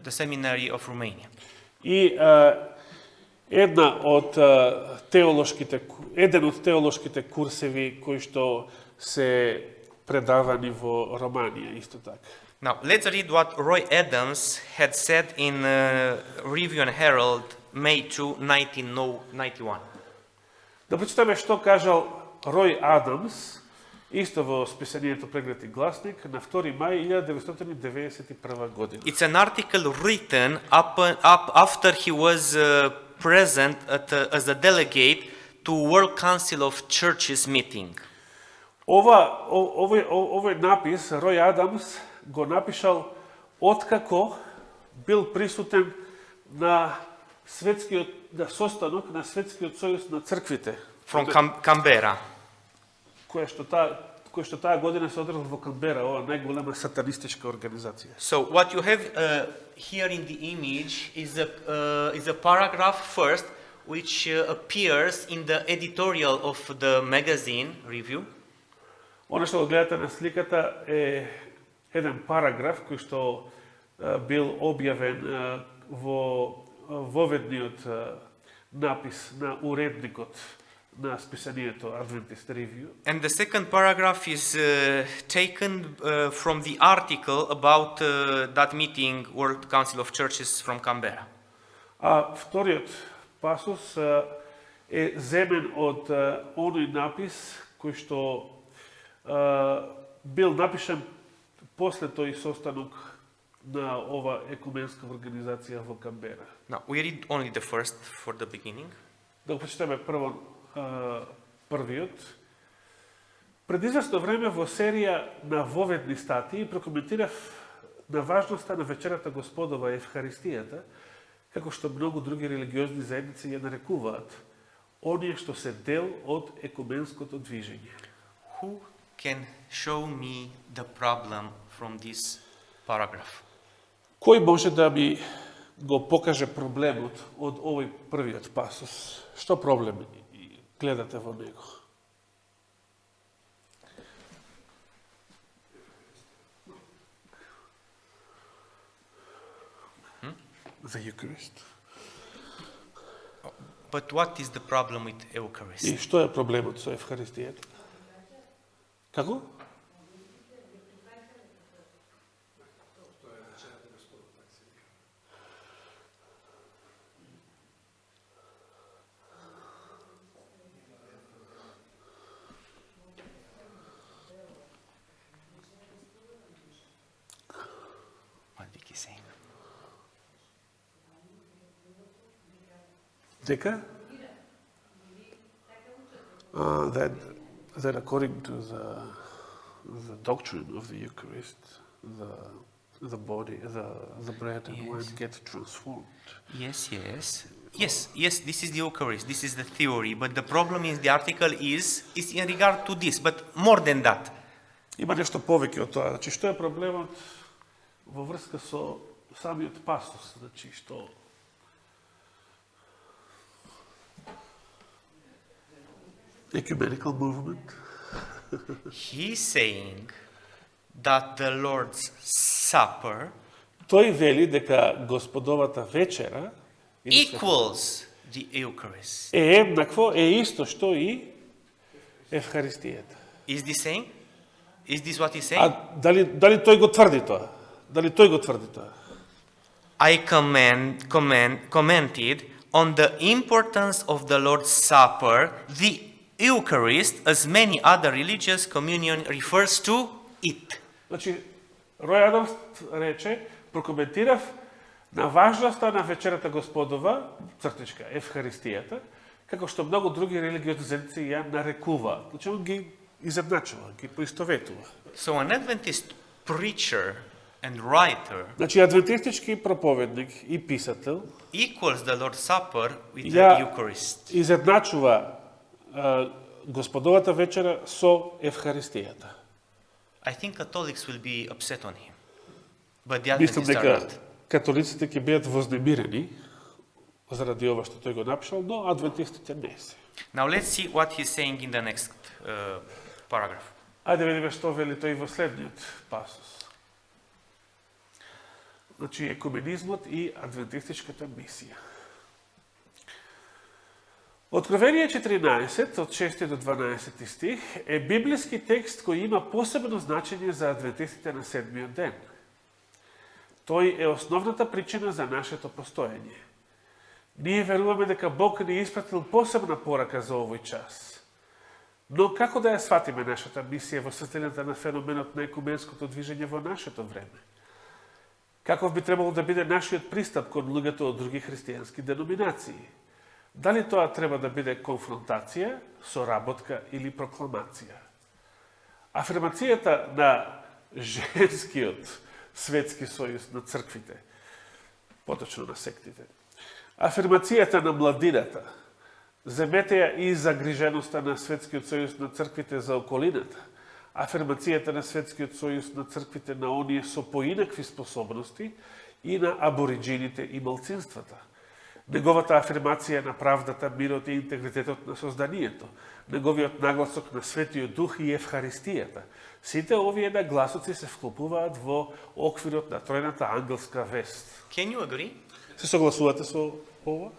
the seminary of Romania. и еден од теолошките курсеви кои што се предавани во Романија исто така. Now, let's read what Roy Adams had said in Review and Herald, May 2, 1991. Да прочитаме што кажал Рој Адамс, исто во списанието Преглед и гласник, на 2 мај 1991 година. It's an article written up after he was present as a delegate to World Council of Churches meeting. Овој напис Рој Адамс го напишал откако бил присутен на состанок на Светскиот сојуз на црквите, From Canberra. кој што таа година се одржал во Канбера, ова најголема сатанистичка организација. So what you have here in the image is a paragraph first, which appears in the editorial of the magazine Review. Оно што го гледате на сликата е еден параграф кој што бил објавен во воведниот напис на уредникот на списанието Adventist Review. And the second paragraph is taken from the article about that meeting, World Council of Churches from Canberra. А вториот пасус е земен од оној напис кој што бил напишан после тој состанок на ова екуменска организација во Канбера. Now, we read only the first for the beginning. Да го прочитаме прво првиот. Пред известно време во серија на воведни статии прокоментирав на важноста на вечерата Господова Евхаристијата, како што многу други религиозни заедници ја нарекуваат, оние што се дел од екуменското движење. Who can show me the problem from this paragraph? Кој може да ми го покаже проблемот од овој првиот пасус? Што проблем гледате во него? за Eucharist. But what is the problem with Eucharist? И што е проблемот со Евхаристијата? Како? What Vicky is saying? Дека? That according to the doctrine of the Eucharist, the body, the bread and wine get transformed. Yes, this is the Eucharist, this is the theory, but the problem is the article is in regard to this, but more than that. Има нешто повеќе од тоа. Значи, што е проблемот во врска со самиот пастос? Значи, што ecumenical movement. He's saying that the Lord's Supper Тој вели дека Господовата вечера equals the Eucharist. е еднакво, е исто што и Евхаристијата. Is this saying? Is this what he's saying? А дали тој го тврди тоа? Дали тој го тврди тоа? I commented on the importance of the Lord's Supper. The Eucharist, as many other religious communion, refers to it. Значи, Рој Адамс рече, прокоментирав на важноста на вечерата Господова, цртичка, Евхаристијата, како што многу други религиозни заедници ја нарекуваат. Значи, он ги изедначува, ги поистоветува. So an Adventist preacher and writer Значи, адвентистички проповедник и писател equals the Lord's Supper with ја the Eucharist. изедначува Господовата вечера со Евхаристијата. I think Catholics will be upset on him, but the Мислам Adventists are дека not. католиците ќе бидат вознемирени заради ова што тој го напишал, но адвентистите не се. Now let's see what he's saying in the next paragraph. Ајде видиме што вели тој во следниот пасус. Значи, екуменизмот и адвентистичката мисија. Откровение 14, од 6 до 12 стих, е библиски текст кој има посебно значење за адвентистите на седмиот ден. Тој е основната причина за нашето постоење. Ние веруваме дека Бог ни испратил посебна порака за овој час. Но како да ја сватиме нашата мисија во светлината на феноменот на екуменското движење во нашето време? Каков би требало да биде нашиот пристап кон луѓето од други христијански деноминации? Дали тоа треба да биде конфронтација, соработка или прокламација? Афирмацијата на женскиот светски сојуз на црквите, поточно на сектите, афирмацијата на младината, земете ја и загриженоста на светскиот сојуз на црквите за околината, афирмацијата на светскиот сојуз на црквите на оние со поинакви способности и на абориджините и малцинствата, неговата афирмација на правдата, мирот и интегритетот на созданието, неговиот нагласок на Светиот Дух и Евхаристијата. Сите овие нагласоци се вклопуваат во оквирот на тројната ангелска вест. Can you agree? Се согласувате со ова?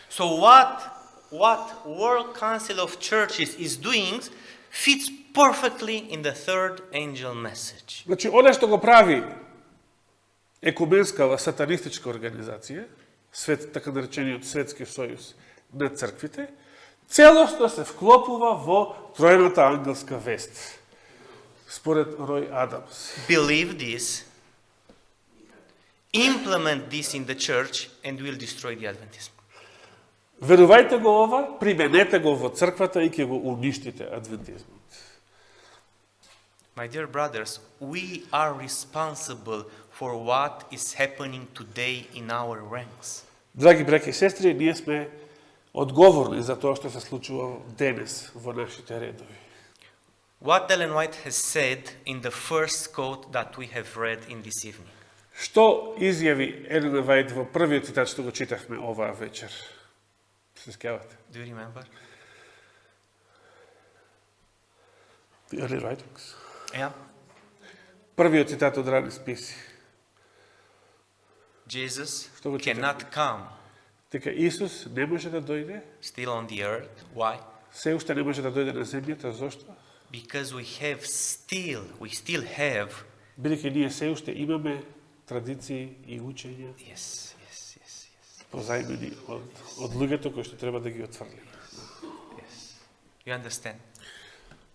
So what World Council of Churches is doing fits perfectly in the third angel message. Значи, оне што го прави екуменскава сатанистичка организација, така наречениот Светски сојуз на црквите, целосно се вклопува во тројната ангелска вест. Според Рој Адамс. Believe this, implement this in the church, and will destroy the Adventism. Верувајте го ова, применете го во црквата и ќе го уништите адвентизмот. My dear brothers, we are responsible for what is happening today in our ranks. Драги браќи и сестри, ние сме одговорни за тоа што се случува денес во нашите редови. What Ellen White has said in the first quote that we have read in this evening. Што изјави Елена Вајд во првиот цитат што го читавме оваа вечер? Се сеќавате? Do you remember? The early writings. Yeah. Првиот цитат од рани списи. Jesus Što го читате? cannot come Дека Исус не може да дојде, still on the earth. Why? се уште не може да дојде на земјата, зошто? Because we still have, Бидејќи ние се уште имаме традиции и учења yes. позајмени од луѓето кои што треба да ги отфрлиме. You understand?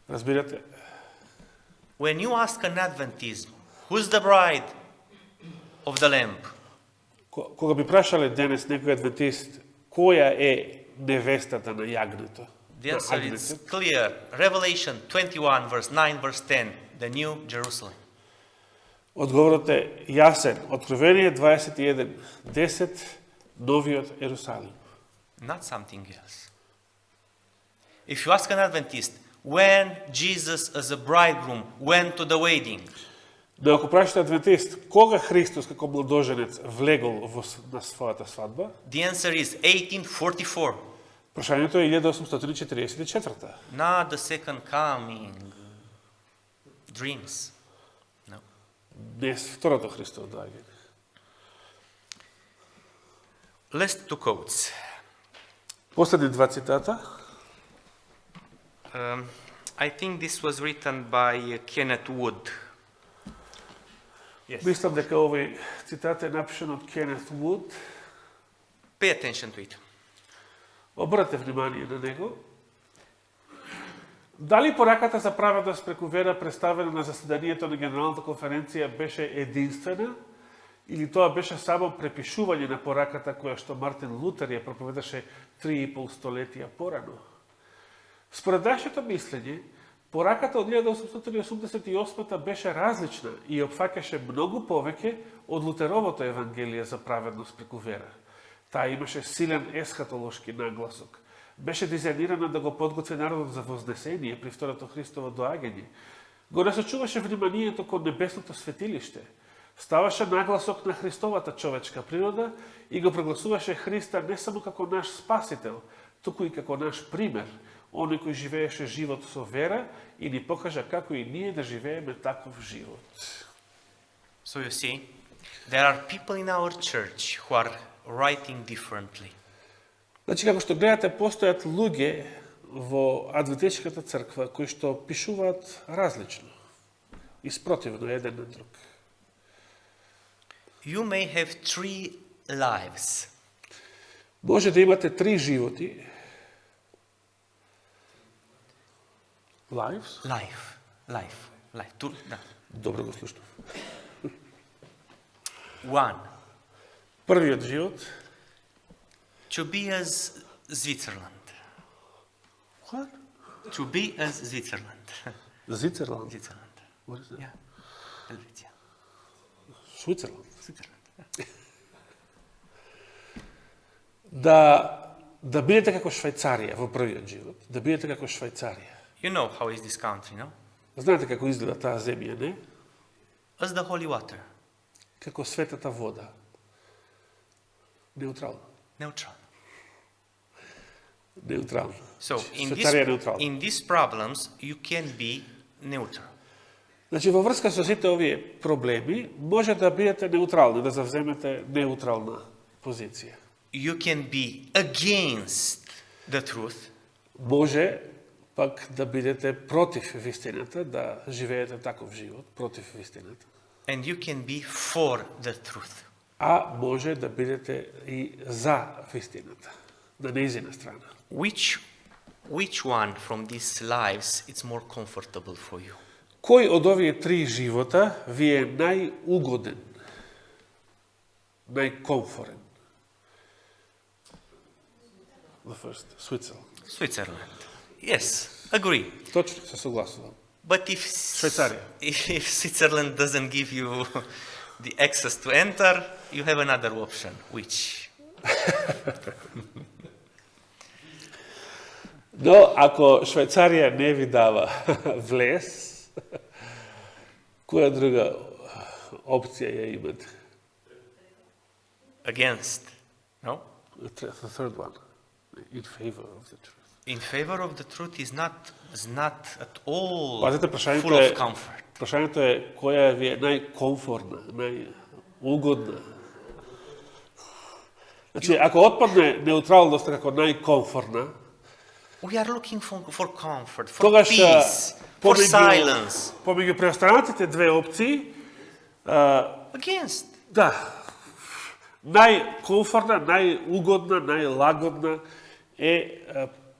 Разбирате? When you ask an Adventism, who's the bride of the Lamb? Кога би прашале денес некој адвентист, која е невестата на јагнето? The answer is clear. Revelation 21, verse 9, verse 10, the New Jerusalem. Одговорот е јасен. Откровение 21:10, новиот Ерусалим. Not something else. If you ask an Adventist, when Jesus as a bridegroom went to the wedding, Но ако прашате адвентист, кога Христос како младоженец влегол на својата свадба, the answer is 1844. прашањето е 1844. Not the second coming, dreams. No. Днес второто Христово доаѓање. Last two quotes. Последни два цитата. I think this was written by Kenneth Wood. Yes. Мислам дека овој цитат е напишан од Кенет Вуд. Pay attention to it. Обрате внимание на него. Дали пораката за праведност преку вера представена на заседанието на Генералната конференција беше единствена или тоа беше само препишување на пораката која што Мартин Лутер ја проповедаше 3,5 столетија порано? Според нашето мислење, пораката од 1888 беше различна и опфаќаше многу повеќе од Лутеровото евангелие за праведност преку вера. Таа имаше силен есхатолошки нагласок. Беше дизајнирана да го подготви народот за вознесение при второто Христово доаѓање. Го насочуваше вниманието кон небесното светилиште. Ставаше нагласок на Христовата човечка природа и го прогласуваше Христа не само како наш спасител, туку и како наш пример, оној кој живееше живот со вера и ни покажа како и ние да живееме таков живот. So you see, there are people in our church who are writing differently. Значи, како што гледате, постојат луѓе во адвентичката црква кои што пишуваат различно и спротивно еден на друг. You may have 3 lives. Може да имате 3 животи. Lives? Life. Да. Добро го слушнав. One, Првиот живот. to be as Switzerland. What? To be as Switzerland. Звицерланд. Switzerland. What is that? Yeah. Helvetia. Switzerland. Switzerland. Да бидете како Швајцарија во првиот живот. Да бидете како Швајцарија. You know how is this country, no? Знаете како изгледа таа земја, не? As the holy water. Како светата вода. Неутрално. Neutral. Неутрално. So Швајцарија е неутрално. in these problems, you can be neutral. Значи, во врска со сите овие проблеми, може да бидете неутрални, да завземете неутрална позиција. You can be against the truth, Може пак да бидете против вистината, да живеете таков живот, против вистината. and you can be for the truth. А може да бидете и за вистината, на нејзина страна. Which one from these lives is more comfortable for you? Кој од овие 3 живота ви е најугоден, најкомфорен? The first, Switzerland. Switzerland. Yes, agree. Точно, се согласувам. But Швейцария. if Switzerland doesn't give you the access to enter, you have another option, which? Но ако Швајцарија не ви дава влез, која друга опција ја имате? Against, no? The third one, in favor of the truth. In favor of the truth is not at all Пазете, full of comfort. прашањето е која ви е најкомфортна, најугодна. Значи, ако отпадне неутралноста како најкомфортна, we are looking for comfort, for тогаш peace, for silence. помеѓу преостанатите две опции, Against. да, најкомфортна, најугодна, најлагодна е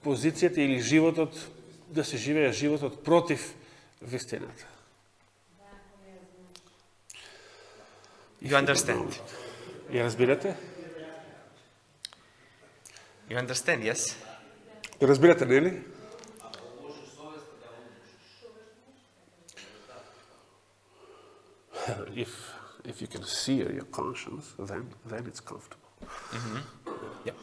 позицијата или животот, да се живее животот против вистината. You understand? Ја разбирате? You understand, yes? Ја разбирате, нели? If you can sear your conscience, then it's comfortable. Yeah.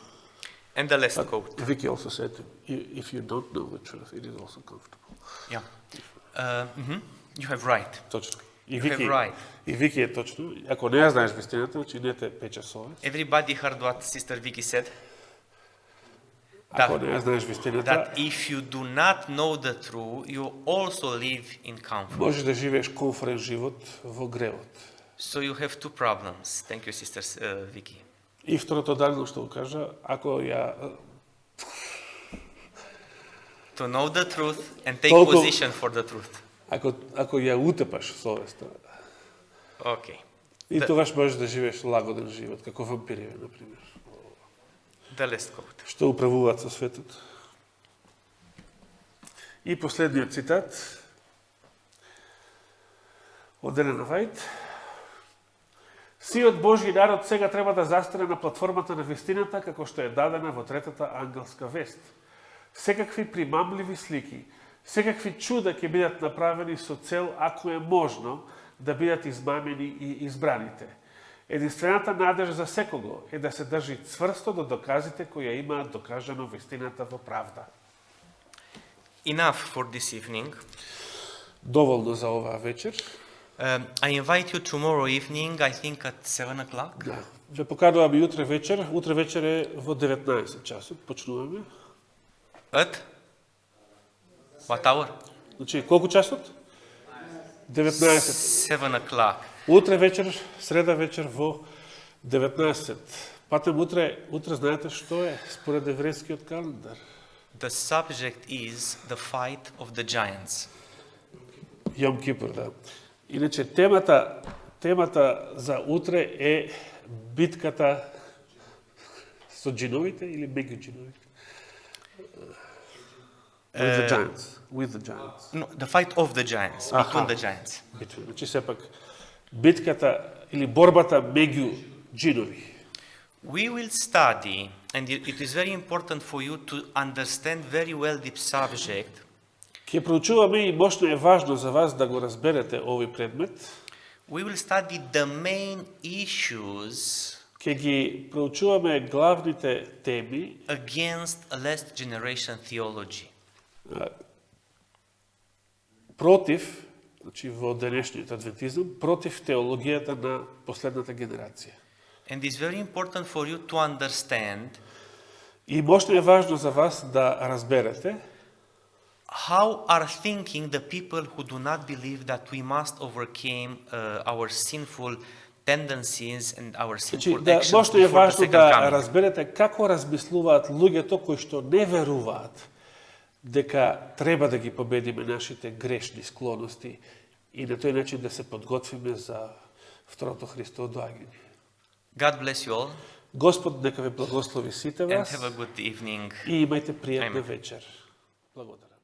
And the last quote. Vicky also said, if you don't know the truth, it is also comfortable. Yeah. You have right. Точно. You have right. И Вики е точно. Ако не ја знаеш вистината, значи не те пече совест. Everybody heard what Sister Vicky said. Ако не ја знаеш вистината, That if you do not know the truth, you also live in comfort. можеш да живееш комфортен живот во гревот. So you have two problems. Thank you, Sister Vicky. И второто дадено што го кажа, ако ја To know the truth and take Толку- position for the truth. ако ја утепаш совеста, Okay. и тогаш можеш да живееш лагоден живот, како вампири, например, The last quote. што управуваат со светот. И последниот цитат од Елена Вајт. Сиот Божји народ сега треба да застане на платформата на вистината, како што е дадена во третата ангелска вест. Секакви примамливи слики, секакви чуда ќе бидат направени со цел, ако е можно, да бидат измамени и избраните. Единствената надеж за секого е да се држи цврсто до доказите кои ја имаат докажано вистината во правда. Enough for this evening. Доволно за оваа вечер. I invite you tomorrow evening, I think at 7 o'clock. Да. Ве поканувам и утре вечер. Утре вечер е во 19 часот. Почнуваме. At what hour? Значи, колку часот? 19. 7 o'clock. Утре вечер, среда вечер во 19. Патем утре знаете што е според еврејскиот календар. The subject is the fight of the giants. Јом Кипур, да. Иначе темата за утре е битката со джиновите или меѓу джиновите? With the giants. No, the fight of the giants, between the giants. Битва. Значи сепак битката или борбата меѓу джинови. We will study, and it is very important for you to understand very well this subject. Ќе проучуваме и мощно е важно за вас да го разберете овој предмет. We will study the main issues Ќе ги проучуваме главните теми against a last generation theology. против, значи во денешниот адвентизам, против теологијата на последната генерација. And it's very important for you to understand И мощно е важно за вас да разберете how are thinking the people who do not believe that we must overcome our sinful tendencies and our Значи, sinful да, actions мощно е before the важно second да coming. разберете како размислуваат луѓето кои што не веруваат дека треба да ги победиме нашите грешни склоности и на тој начин да се подготвиме за второто Христово доаѓање. God bless you all Господ нека ве благослови сите and вас have a good evening. и имајте пријатна Amen. вечер. Благодарам.